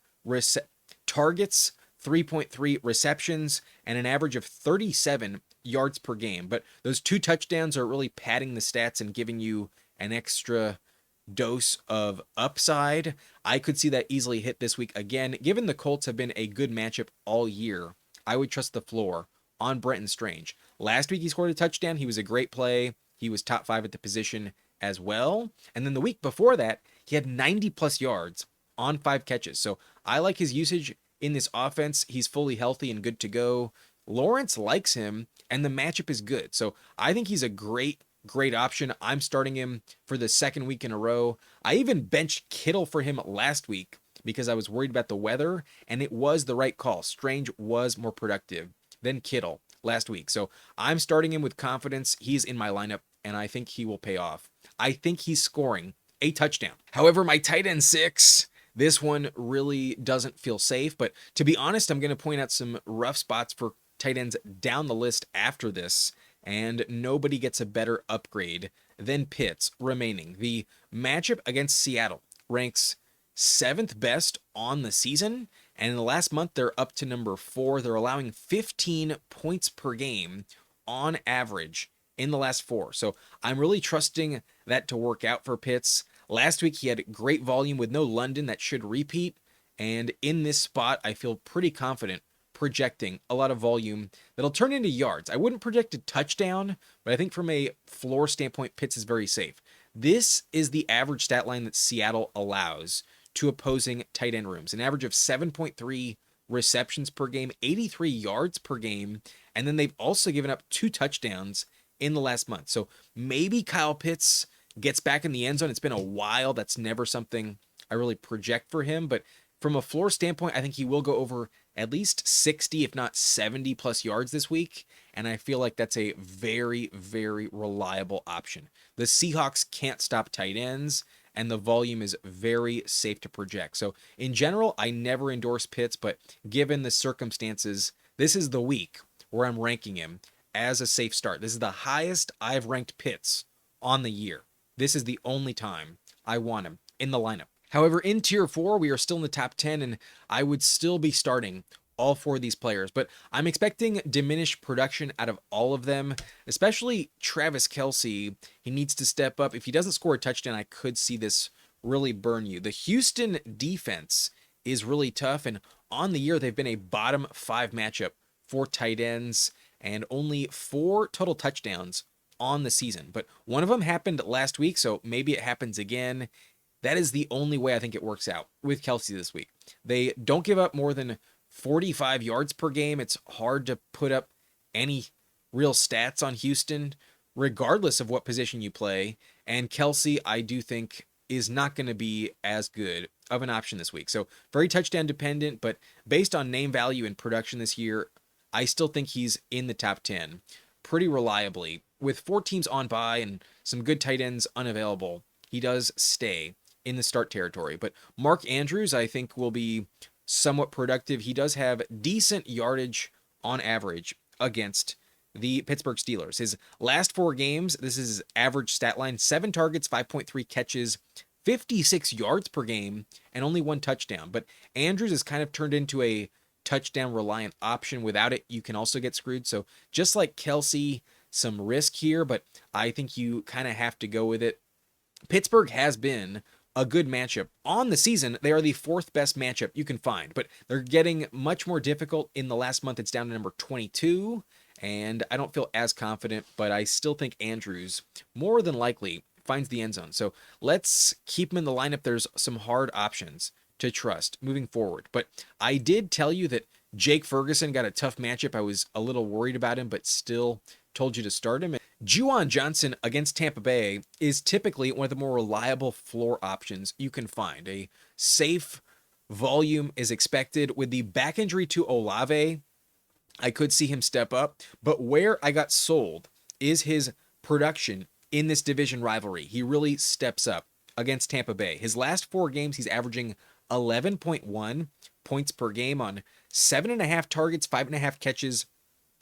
targets, 3.3 receptions, and an average of 37 yards per game. But those 2 touchdowns are really padding the stats and giving you an extra dose of upside. I could see that easily hit this week again. Given the Colts have been a good matchup all year, I would trust the floor on Brenton Strange. Last week he scored a touchdown. He was a great play. He was top 5 at the position as well. And then the week before that, he had 90 plus yards on 5 catches. So I like his usage in this offense. He's fully healthy and good to go. Lawrence likes him, and the matchup is good. So I think he's a great option. I'm starting him for the second week in a row. I even benched Kittle for him last week because I was worried about the weather, and it was the right call. Strange was more productive than Kittle last week. So I'm starting him with confidence. He's in my lineup, and I think he will pay off. I think he's scoring a touchdown. However, my tight end 6, this one really doesn't feel safe. But to be honest, I'm going to point out some rough spots for tight ends down the list after this, and nobody gets a better upgrade than Pitts remaining. The matchup against Seattle ranks 7th best on the season, and in the last month they're up to number 4. They're allowing 15 points per game on average in the last 4. So I'm really trusting that to work out for Pitts. Last week he had great volume with no London. That should repeat, and in this spot I feel pretty confident projecting a lot of volume that'll turn into yards. I wouldn't project a touchdown, but I think from a floor standpoint, Pitts is very safe. This is the average stat line that Seattle allows to opposing tight end rooms. An average of 7.3 receptions per game, 83 yards per game, and then they've also given up 2 touchdowns in the last month. So maybe Kyle Pitts gets back in the end zone. It's been a while. That's never something I really project for him, but from a floor standpoint, I think he will go over at least 60, if not 70 plus yards this week. And I feel like that's a very, very reliable option. The Seahawks can't stop tight ends, and the volume is very safe to project. So in general, I never endorse Pitts, but given the circumstances, this is the week where I'm ranking him as a safe start. This is the highest I've ranked Pitts on the year. This is the only time I want him in the lineup. However, in tier 4, we are still in the top 10, and I would still be starting all 4 of these players, but I'm expecting diminished production out of all of them, especially Travis Kelce. He needs to step up. If he doesn't score a touchdown, I could see this really burn you. The Houston defense is really tough, and on the year, they've been a bottom 5 matchup for tight ends, and only 4 total touchdowns on the season. But one of them happened last week, so maybe it happens again. That is the only way I think it works out with Kelce this week. They don't give up more than 45 yards per game. It's hard to put up any real stats on Houston, regardless of what position you play. And Kelce, I do think, is not going to be as good of an option this week. So very touchdown dependent, but based on name value and production this year, I still think he's in the top 10 pretty reliably. With 4 teams on bye and some good tight ends unavailable, he does stay in the start territory. But Mark Andrews, I think, will be somewhat productive. He does have decent yardage on average against the Pittsburgh Steelers. His last 4 games, this is his average stat line: 7 targets, 5.3 catches, 56 yards per game, and only 1 touchdown. But Andrews has kind of turned into a touchdown reliant option. Without it, you can also get screwed. So just like Kelce, some risk here, but I think you kind of have to go with it. Pittsburgh has been a good matchup. On the season, they are the 4th best matchup you can find, but they're getting much more difficult. In the last month, it's down to number 22, and I don't feel as confident, but I still think Andrews more than likely finds the end zone. So let's keep him in the lineup. There's some hard options to trust moving forward, but I did tell you that Jake Ferguson got a tough matchup. I was a little worried about him, but still told you to start him. Juwan Johnson against Tampa Bay is typically one of the more reliable floor options you can find. A safe volume is expected. With the back injury to Olave, I could see him step up, but where I got sold is his production in this division rivalry. He really steps up against Tampa Bay. His last 4 games, he's averaging 11.1 points per game on 7.5 targets, 5.5 catches,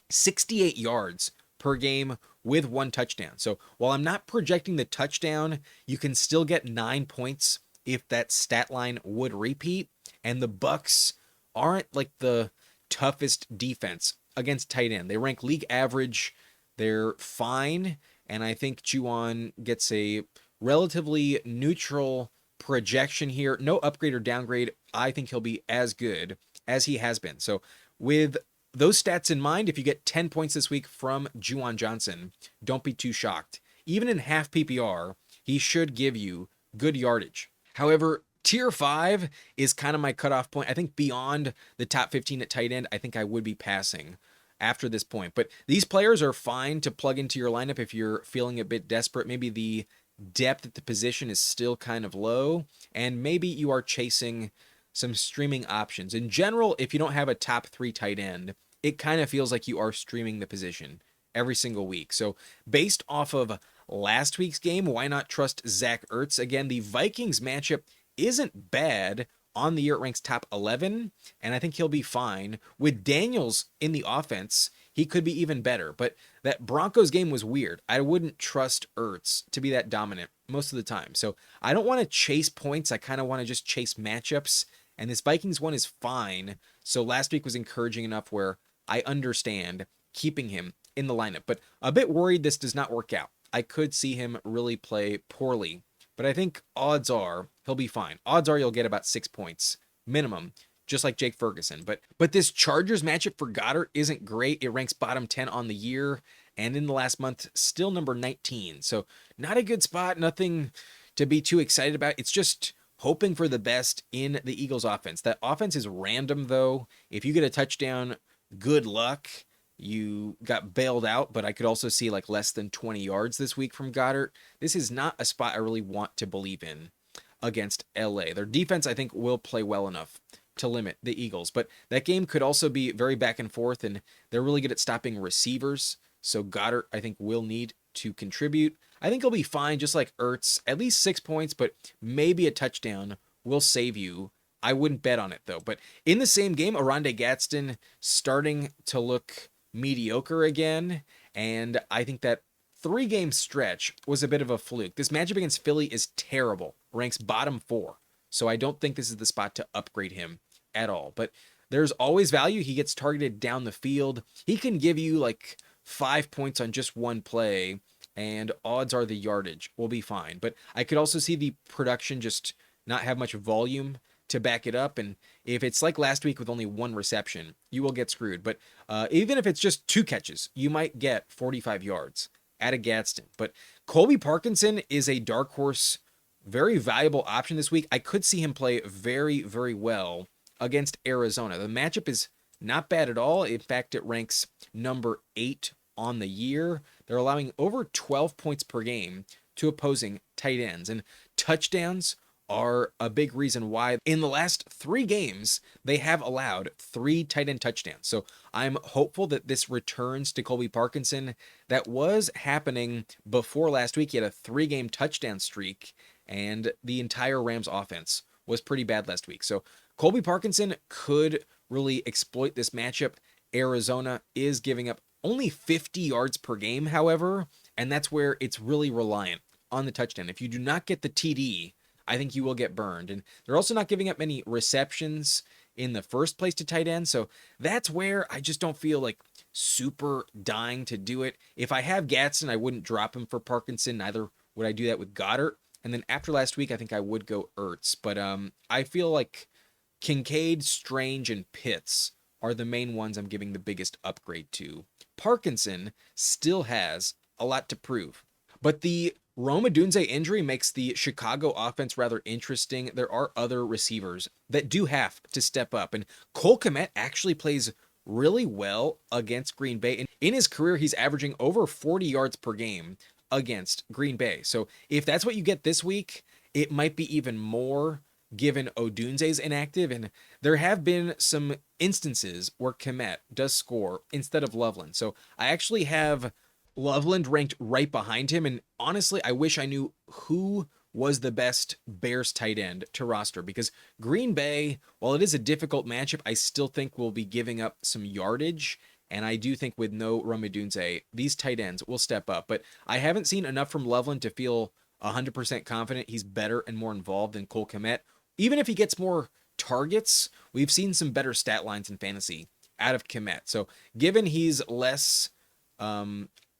68 yards per game with 1 touchdown. So while I'm not projecting the touchdown, you can still get 9 points if that stat line would repeat. And the Bucs aren't like the toughest defense against tight end. They rank league average. They're fine. And I think Juwan gets a relatively neutral projection here. No upgrade or downgrade. I think he'll be as good as he has been. So with those stats in mind, if you get 10 points this week from Juwan Johnson, don't be too shocked. Even in half PPR, he should give you good yardage. However, tier 5 is kind of my cutoff point. I think beyond the top 15 at tight end, I think I would be passing after this point. But these players are fine to plug into your lineup if you're feeling a bit desperate. Maybe the depth at the position is still kind of low, and maybe you are chasing some streaming options. In general, if you don't have a top 3 tight end, it kind of feels like you are streaming the position every single week. So based off of last week's game, why not trust Zack Ertz? Again, the Vikings matchup isn't bad. On the year, it ranks top 11, and I think he'll be fine. With Daniels in the offense, he could be even better. But that Broncos game was weird. I wouldn't trust Ertz to be that dominant most of the time. So I don't want to chase points. I kind of want to just chase matchups. And this Vikings one is fine. So last week was encouraging enough where I understand keeping him in the lineup. But a bit worried this does not work out. I could see him really play poorly. But I think odds are he'll be fine. Odds are you'll get about 6 points minimum, just like Jake Ferguson. But this Chargers matchup for Goddard isn't great. It ranks bottom 10 on the year, and in the last month, still number 19. So not a good spot, nothing to be too excited about. It's just hoping for the best in the Eagles offense. That offense is random, though. If you get a touchdown, good luck. You got bailed out, but I could also see like less than 20 yards this week from Goddard. This is not a spot I really want to believe in against LA. Their defense, I think, will play well enough to limit the Eagles, but that game could also be very back and forth, and they're really good at stopping receivers. So Goddard, I think, will need to contribute. I think he'll be fine, just like Ertz, at least 6 points, but maybe a touchdown will save you. I wouldn't bet on it though. But in the same game, Oronde Gadsden starting to look mediocre again, and I think that 3-game stretch was a bit of a fluke. This matchup against Philly is terrible, ranks bottom 4, so I don't think this is the spot to upgrade him at all. But there's always value. He gets targeted down the field. He can give you like 5 points on just one play, and odds are the yardage will be fine. But I could also see the production just not have much volume to back it up, and if it's like last week with only 1 reception, you will get screwed. But even if it's just 2 catches, you might get 45 yards at a Gadsden. But Colby Parkinson is a dark horse, very valuable option this week. I could see him play very, very well against Arizona. The matchup is not bad at all. In fact, it ranks number 8 on the year. They're allowing over 12 points per game to opposing tight ends, and touchdowns are a big reason why. In the last 3 games, they have allowed 3 tight end touchdowns. So I'm hopeful that this returns to Colby Parkinson. That was happening before last week. He had a 3-game touchdown streak, and the entire Rams offense was pretty bad last week. So Colby Parkinson could really exploit this matchup. Arizona is giving up only 50 yards per game, however, and that's where it's really reliant on the touchdown. If you do not get the TD, I think you will get burned. And they're also not giving up many receptions in the first place to tight end. So that's where I just don't feel like super dying to do it. If I have Gadsden, I wouldn't drop him for Parkinson. Neither would I do that with Goddard. And then after last week, I think I would go Ertz. But I feel like Kincaid, Strange, and Pitts are the main ones I'm giving the biggest upgrade to. Parkinson still has a lot to prove. But the Rome Odunze injury makes the Chicago offense rather interesting. There are other receivers that do have to step up. And Cole Kmet actually plays really well against Green Bay. And in his career, he's averaging over 40 yards per game against Green Bay. So if that's what you get this week, it might be even more given Odunze's inactive. And there have been some instances where Kmet does score instead of Loveland. So I actually have Loveland ranked right behind him, and honestly, I wish I knew who was the best Bears tight end to roster, because Green Bay, while it is a difficult matchup, I still think we'll be giving up some yardage, and I do think with no Rome Odunze, these tight ends will step up. But I haven't seen enough from Loveland to feel 100% confident he's better and more involved than Cole Kmet. Even if he gets more targets, we've seen some better stat lines in fantasy out of Kmet. So given he's less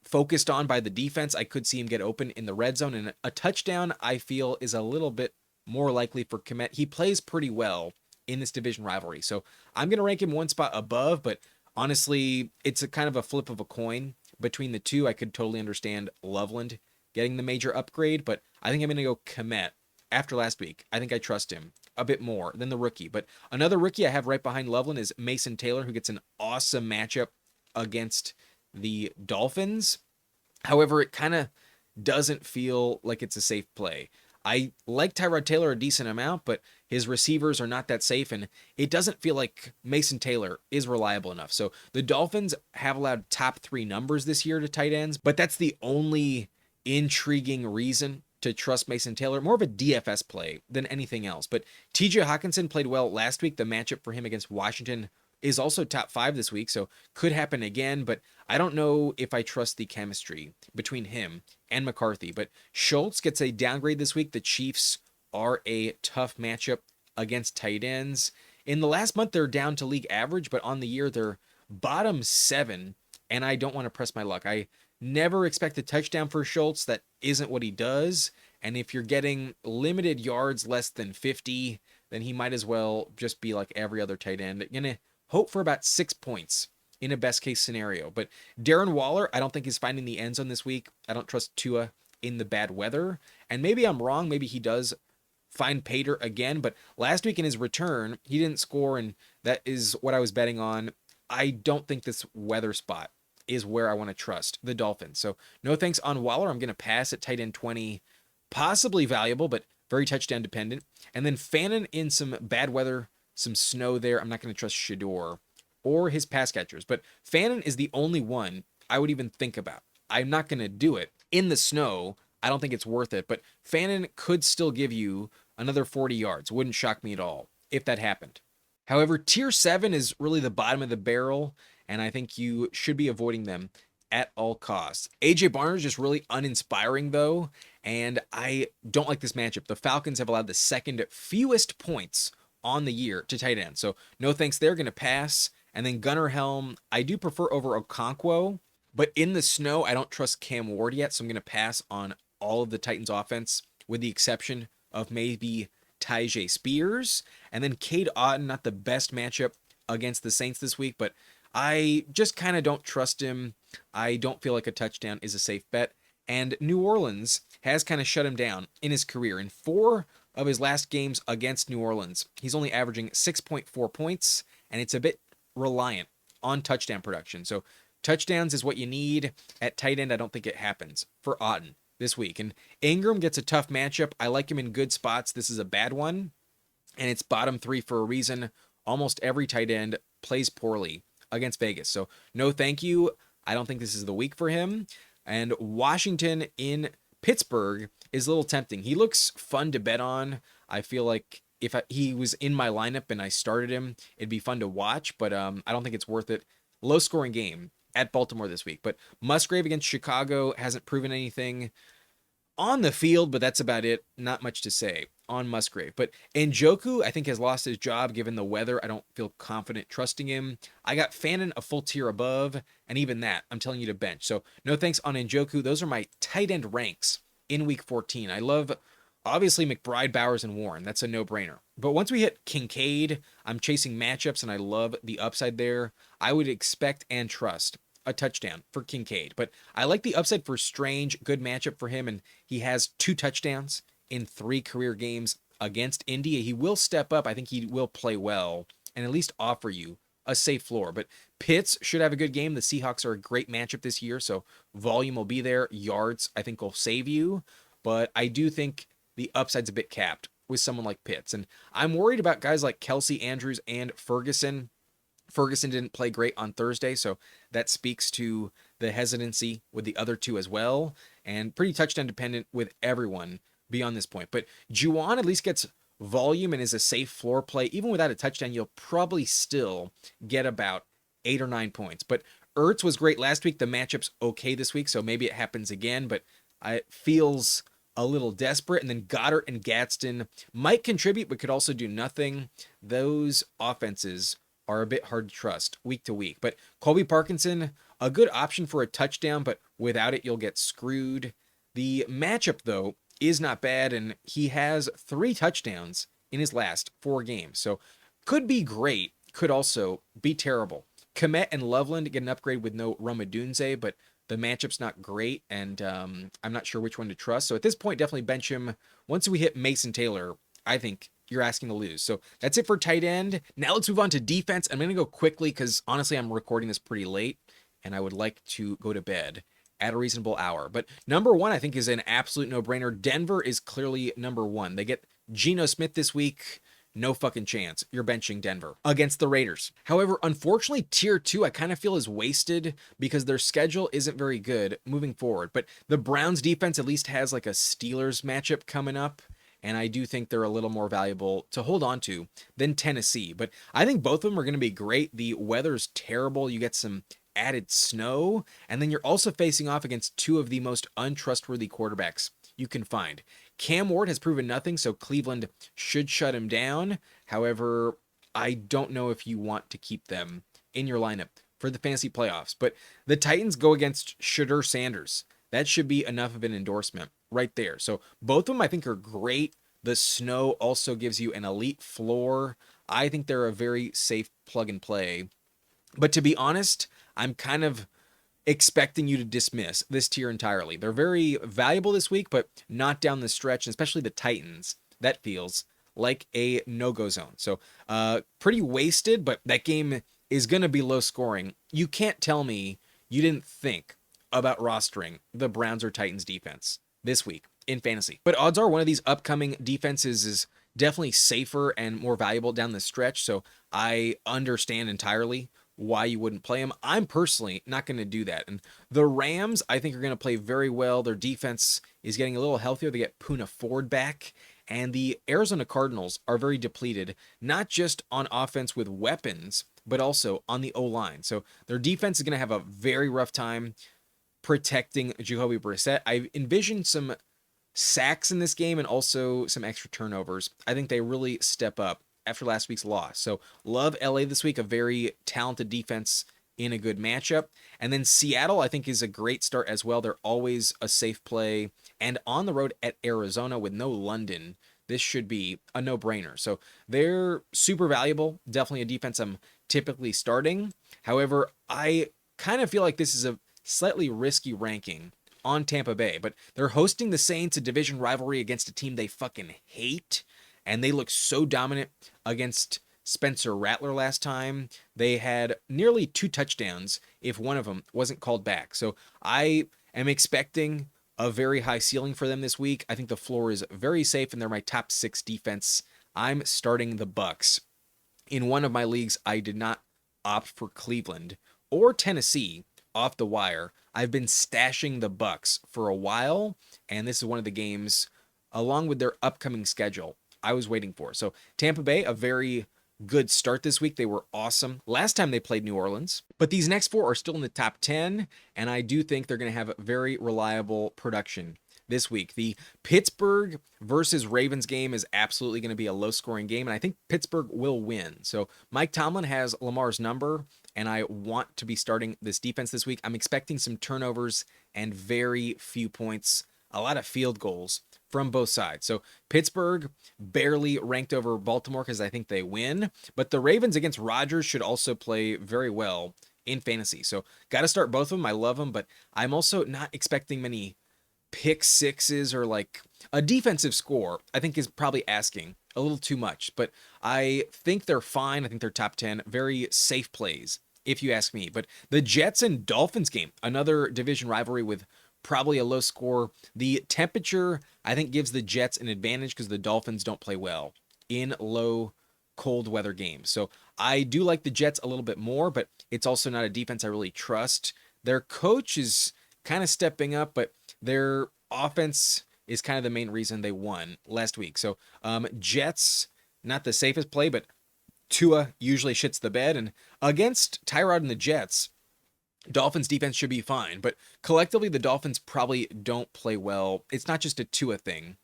focused on by the defense, I could see him get open in the red zone, and a touchdown I feel is a little bit more likely for Kmet. He plays pretty well in this division rivalry, so I'm going to rank him 1 spot above, but honestly, it's a kind of a flip of a coin between the two. I could totally understand Loveland getting the major upgrade, but I think I'm going to go Kmet after last week. I think I trust him a bit more than the rookie. But another rookie I have right behind Loveland is Mason Taylor, who gets an awesome matchup against the Dolphins. However, it kind of doesn't feel like it's a safe play. I like Tyrod Taylor a decent amount, but his receivers are not that safe, and it doesn't feel like Mason Taylor is reliable enough. So the Dolphins have allowed top 3 numbers this year to tight ends, but that's the only intriguing reason to trust Mason Taylor. More of a DFS play than anything else. But TJ Hawkinson played well last week. The matchup for him against Washington is also top 5 this week, so could happen again, but I don't know if I trust the chemistry between him and McCarthy. But Schultz gets a downgrade this week. The Chiefs are a tough matchup against tight ends. In the last month, they're down to league average, but on the year, they're bottom 7, and I don't want to press my luck. I never expect a touchdown for Schultz. That isn't what he does, and if you're getting limited yards less than 50, then he might as well just be like every other tight end. Gonna hope for about 6 points in a best case scenario. But Darren Waller, I don't think is finding the end zone this week. I don't trust Tua in the bad weather. And maybe I'm wrong. Maybe he does find Pater again. But last week in his return, he didn't score. And that is what I was betting on. I don't think this weather spot is where I want to trust the Dolphins. So no thanks on Waller. I'm going to pass at tight end 20. Possibly valuable, but very touchdown dependent. And then Fannin in some bad weather, some snow there. I'm not going to trust Shador or his pass catchers, but Fannin is the only one I would even think about. I'm not going to do it. In the snow, I don't think it's worth it, but Fannin could still give you another 40 yards. Wouldn't shock me at all if that happened. However, tier 7 is really the bottom of the barrel, and I think you should be avoiding them at all costs. AJ Barner is just really uninspiring, though, and I don't like this matchup. The Falcons have allowed the second fewest points on the year to tight end, so no thanks there, going to pass. And then Gunnar Helm, I do prefer over Okonkwo, but in the snow, I don't trust Cam Ward yet, so I'm going to pass on all of the Titans offense, with the exception of maybe Tyjae Spears. And then Cade Otton, not the best matchup against the Saints this week, but I just kind of don't trust him. I don't feel like a touchdown is a safe bet. And New Orleans has kind of shut him down in his career. In 4 of his last games against New Orleans, he's only averaging 6.4 points, and it's a bit reliant on touchdown production. So touchdowns is what you need. At tight end, I don't think it happens for Otton this week. And Ingram gets a tough matchup. I like him in good spots. This is a bad one, and it's bottom 3 for a reason. Almost every tight end plays poorly against Vegas. So no thank you. I don't think this is the week for him. And Washington in Pittsburgh is a little tempting. He looks fun to bet on. I feel like if he was in my lineup and I started him, it'd be fun to watch, but I don't think it's worth it. Low scoring game at Baltimore this week, but Musgrave against Chicago hasn't proven anything on the field, but that's about it. Not much to say on Musgrave. But Njoku, I think, has lost his job given the weather. I don't feel confident trusting him. I got Fannin a full tier above, and even that, I'm telling you to bench. So no thanks on Njoku. Those are my tight end ranks in week 14. I love, obviously, McBride, Bowers, and Warren. That's a no-brainer. But once we hit Kincaid, I'm chasing matchups, and I love the upside there. I would expect and trust a touchdown for Kincaid. But I like the upside for Strange. Good matchup for him, and he has 2 touchdowns in 3 career games against Indy. He will step up. I think he will play well and at least offer you a safe floor. But Pitts should have a good game. The Seahawks are a great matchup this year, so volume will be there. Yards, I think, will save you. But I do think the upside's a bit capped with someone like Pitts. And I'm worried about guys like Kelce, Andrews, and Ferguson. Ferguson didn't play great on Thursday, so that speaks to the hesitancy with the other 2 as well. And pretty touchdown dependent with everyone beyond this point. But Juwan at least gets volume and is a safe floor play. Even without a touchdown, you'll probably still get about 8 or 9 points. But Ertz was great last week. The matchup's okay this week, so maybe it happens again, but it feels a little desperate. And then Goddard and Gadsden might contribute, but could also do nothing. Those offenses are a bit hard to trust week to week. But Colby Parkinson, a good option for a touchdown, but without it, you'll get screwed. The matchup, though, is not bad, and he has 3 touchdowns in his last 4 games. So could be great, could also be terrible. Komet and Loveland get an upgrade with no Romadunze, but the matchup's not great, and I'm not sure which one to trust. So at this point, definitely bench him. Once we hit Mason Taylor, I think you're asking to lose. So that's it for tight end. Now let's move on to defense. I'm going to go quickly because honestly, I'm recording this pretty late and I would like to go to bed at a reasonable hour. But number one, I think, is an absolute no-brainer. Denver is clearly number one. They get Geno Smith this week. No fucking chance. You're benching Denver against the Raiders. However, unfortunately, tier 2 I kind of feel is wasted because their schedule isn't very good moving forward. But the Browns defense at least has like a Steelers matchup coming up, and I do think they're a little more valuable to hold on to than Tennessee. But I think both of them are going to be great. The weather's terrible. You get some added snow, and then you're also facing off against two of the most untrustworthy quarterbacks you can find. Cam Ward has proven nothing, so Cleveland should shut him down. However, I don't know if you want to keep them in your lineup for the fantasy playoffs. But the Titans go against Shedeur Sanders. That should be enough of an endorsement right there. So both of them I think are great. The snow also gives you an elite floor. I think they're a very safe plug and play. But to be honest, I'm kind of expecting you to dismiss this tier entirely. They're very valuable this week, but not down the stretch, and especially the Titans. That feels like a no-go zone. So pretty wasted, but that game is going to be low scoring. You can't tell me you didn't think about rostering the Browns or Titans defense this week in fantasy. But odds are one of these upcoming defenses is definitely safer and more valuable down the stretch, so I understand entirely why you wouldn't play them. I'm personally not going to do that. And the Rams, I think, are going to play very well. Their defense is getting a little healthier. They get Poona Ford back. And the Arizona Cardinals are very depleted, not just on offense with weapons, but also on the O-line. So their defense is going to have a very rough time protecting Jacoby Brissett. I envision some sacks in this game and also some extra turnovers. I think they really step up after last week's loss. So love LA this week, a very talented defense in a good matchup. And then Seattle, I think, is a great start as well. They're always a safe play. And on the road at Arizona with no London, this should be a no-brainer. So they're super valuable. Definitely a defense I'm typically starting. However, I kind of feel like this is a slightly risky ranking on Tampa Bay. But they're hosting the Saints, a division rivalry against a team they fucking hate. And they look so dominant against Spencer Rattler last time. They had nearly 2 touchdowns if one of them wasn't called back. So I am expecting a very high ceiling for them this week. I think the floor is very safe, and they're my top 6 defense. I'm starting the Bucks. In one of my leagues, I did not opt for Cleveland or Tennessee off the wire. I've been stashing the Bucks for a while, and this is one of the games, along with their upcoming schedule, I was waiting for. So Tampa Bay, a very good start this week. They were awesome last time they played New Orleans, but these next 4 are still in the top 10, and I do think they're going to have very reliable production this week. The Pittsburgh versus Ravens game is absolutely going to be a low-scoring game, and I think Pittsburgh will win. So Mike Tomlin has Lamar's number, and I want to be starting this defense this week. I'm expecting some turnovers and very few points, a lot of field goals from both sides. So Pittsburgh barely ranked over Baltimore because I think they win, but the Ravens against Rodgers should also play very well in fantasy. So got to start both of them. I love them, but I'm also not expecting many pick sixes or like a defensive score. I think is probably asking a little too much, but I think they're fine. I think they're top 10, very safe plays if you ask me. But the Jets and Dolphins game, another division rivalry with probably a low score. The temperature, I think, gives the Jets an advantage because the Dolphins don't play well in low, cold weather games. So I do like the Jets a little bit more, but it's also not a defense I really trust. Their coach is kind of stepping up, but their offense is kind of the main reason they won last week. So Jets, not the safest play, but Tua usually shits the bed. And against Tyrod and the Jets, Dolphins defense should be fine, but collectively the Dolphins probably don't play well. It's not just a Tua thing.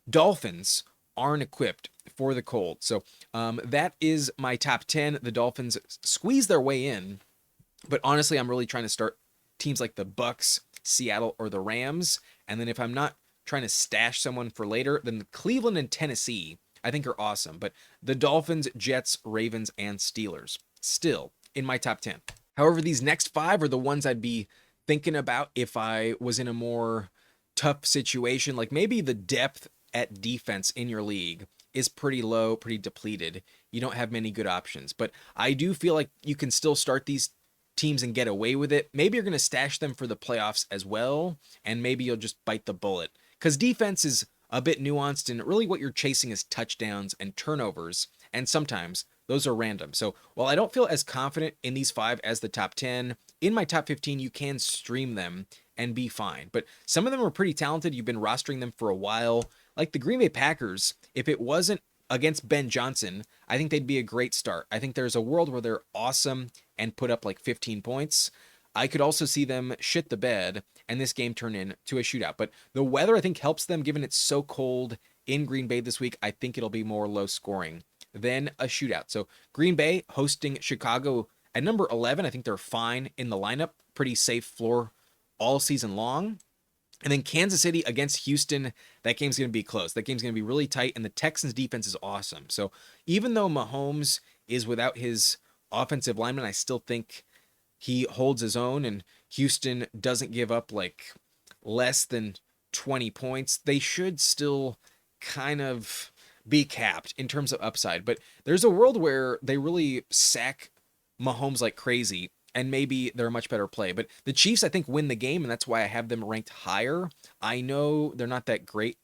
Dolphins aren't equipped for the cold. So that is my top 10. The Dolphins squeeze their way in, but honestly, I'm really trying to start teams like the Bucks, Seattle, or the Rams. And then if I'm not trying to stash someone for later, then the Cleveland and Tennessee, I think, are awesome. But the Dolphins, Jets, Ravens, and Steelers still in my top 10. However, these next 5 are the ones I'd be thinking about if I was in a more tough situation. Like maybe the depth at defense in your league is pretty low, pretty depleted. You don't have many good options. But I do feel like you can still start these teams and get away with it. Maybe you're going to stash them for the playoffs as well, and maybe you'll just bite the bullet. Because defense is a bit nuanced, and really what you're chasing is touchdowns and turnovers, and sometimes those are random. So while I don't feel as confident in these 5 as the top 10, in my top 15, you can stream them and be fine. But some of them are pretty talented. You've been rostering them for a while. Like the Green Bay Packers, if it wasn't against Ben Johnson, I think they'd be a great start. I think there's a world where they're awesome and put up like 15 points. I could also see them shit the bed and this game turn into a shootout. But the weather, I think, helps them given it's so cold in Green Bay this week. I think it'll be more low scoring than a shootout. So Green Bay hosting Chicago at number 11. I think they're fine in the lineup. Pretty safe floor all season long. And then Kansas City against Houston, that game's going to be close. That game's going to be really tight, and the Texans' defense is awesome. So even though Mahomes is without his offensive lineman, I still think he holds his own, and Houston doesn't give up like less than 20 points. They should still kind of be capped in terms of upside, but there's a world where they really sack Mahomes like crazy, and maybe they're a much better play. But the Chiefs, I think, win the game, and that's why I have them ranked higher. I know they're not that great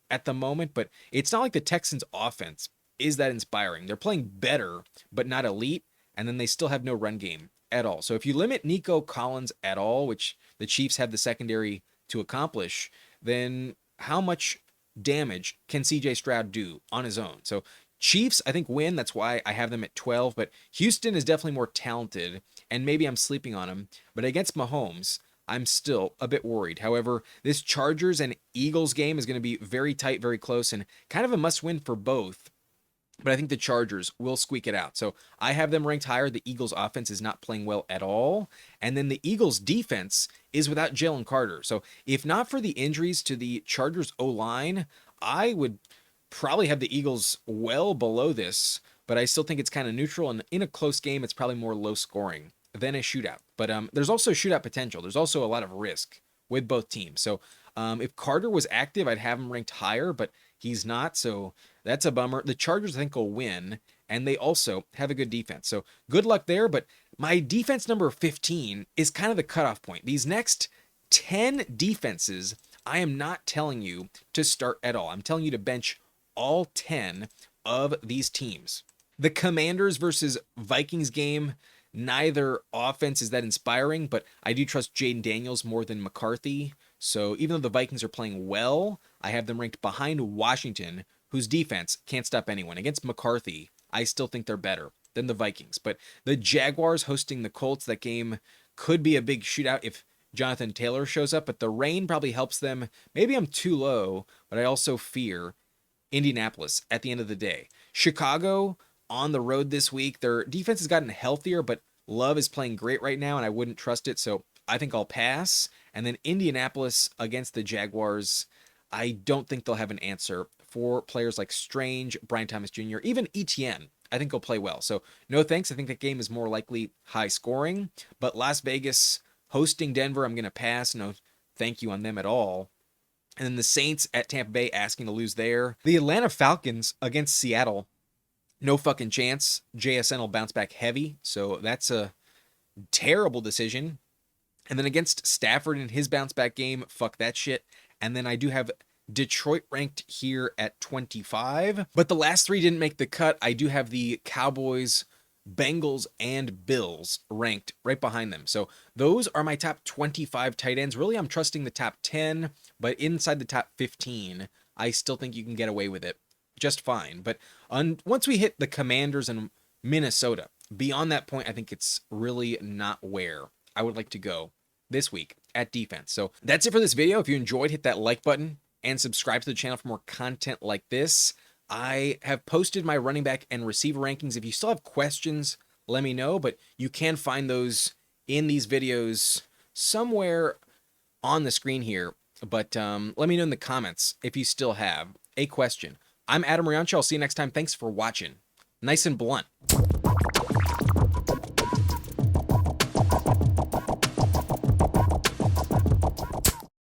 at the moment, but it's not like the Texans' offense is that inspiring. They're playing better, but not elite, and then they still have no run game at all. So if you limit Nico Collins at all, which the Chiefs have the secondary to accomplish, then how much damage can CJ Stroud do on his own? So Chiefs, I think, win. That's why I have them at 12. But Houston is definitely more talented, and maybe I'm sleeping on them. But against Mahomes, I'm still a bit worried. However, this Chargers and Eagles game is going to be very tight, very close, and kind of a must-win for both. But I think the Chargers will squeak it out. So I have them ranked higher. The Eagles' offense is not playing well at all. And then the Eagles' defense is without Jalen Carter. So if not for the injuries to the Chargers' O-line, I would probably have the Eagles well below this, but I still think it's kind of neutral, and in a close game, it's probably more low scoring than a shootout. But there's also shootout potential. There's also a lot of risk with both teams. So if Carter was active, I'd have him ranked higher, but he's not, so that's a bummer. The Chargers, I think, will win, and they also have a good defense. So good luck there, but my defense number 15 is kind of the cutoff point. These next 10 defenses, I am not telling you to start at all. I'm telling you to bench all 10 of these teams. The Commanders versus Vikings game, neither offense is that inspiring, but I do trust Jayden Daniels more than McCarthy. So even though the Vikings are playing well, I have them ranked behind Washington, whose defense can't stop anyone. Against McCarthy, I still think they're better than the Vikings. But the Jaguars hosting the Colts, that game could be a big shootout if Jonathan Taylor shows up, but the rain probably helps them. Maybe I'm too low, but I also fear Indianapolis at the end of the day. Chicago on the road this week. Their defense has gotten healthier, but Love is playing great right now, and I wouldn't trust it, so I think I'll pass. And then Indianapolis against the Jaguars, I don't think they'll have an answer for players like Strange, Brian Thomas Jr., even Etienne. I think he'll play well. So no thanks. I think that game is more likely high scoring. But Las Vegas hosting Denver, I'm going to pass. No thank you on them at all. And then the Saints at Tampa Bay asking to lose there. The Atlanta Falcons against Seattle, no fucking chance. JSN will bounce back heavy, so that's a terrible decision. And then against Stafford in his bounce back game, fuck that shit. And then I do have Detroit ranked here at 25. But the last 3 didn't make the cut. I do have the Cowboys, Bengals, and Bills ranked right behind them. So those are my top 25 tight ends. Really, I'm trusting the top 10, but inside the top 15, I still think you can get away with it just fine. But once we hit the Commanders and Minnesota, beyond that point, I think it's really not where I would like to go this week at defense. So that's it for this video. If you enjoyed, hit that like button and subscribe to the channel for more content like this. I have posted my running back and receiver rankings. If you still have questions, let me know, but you can find those in these videos somewhere on the screen here. But let me know in the comments if you still have a question. I'm Adam Riancho. I'll see you next time. Thanks for watching. Nice and blunt.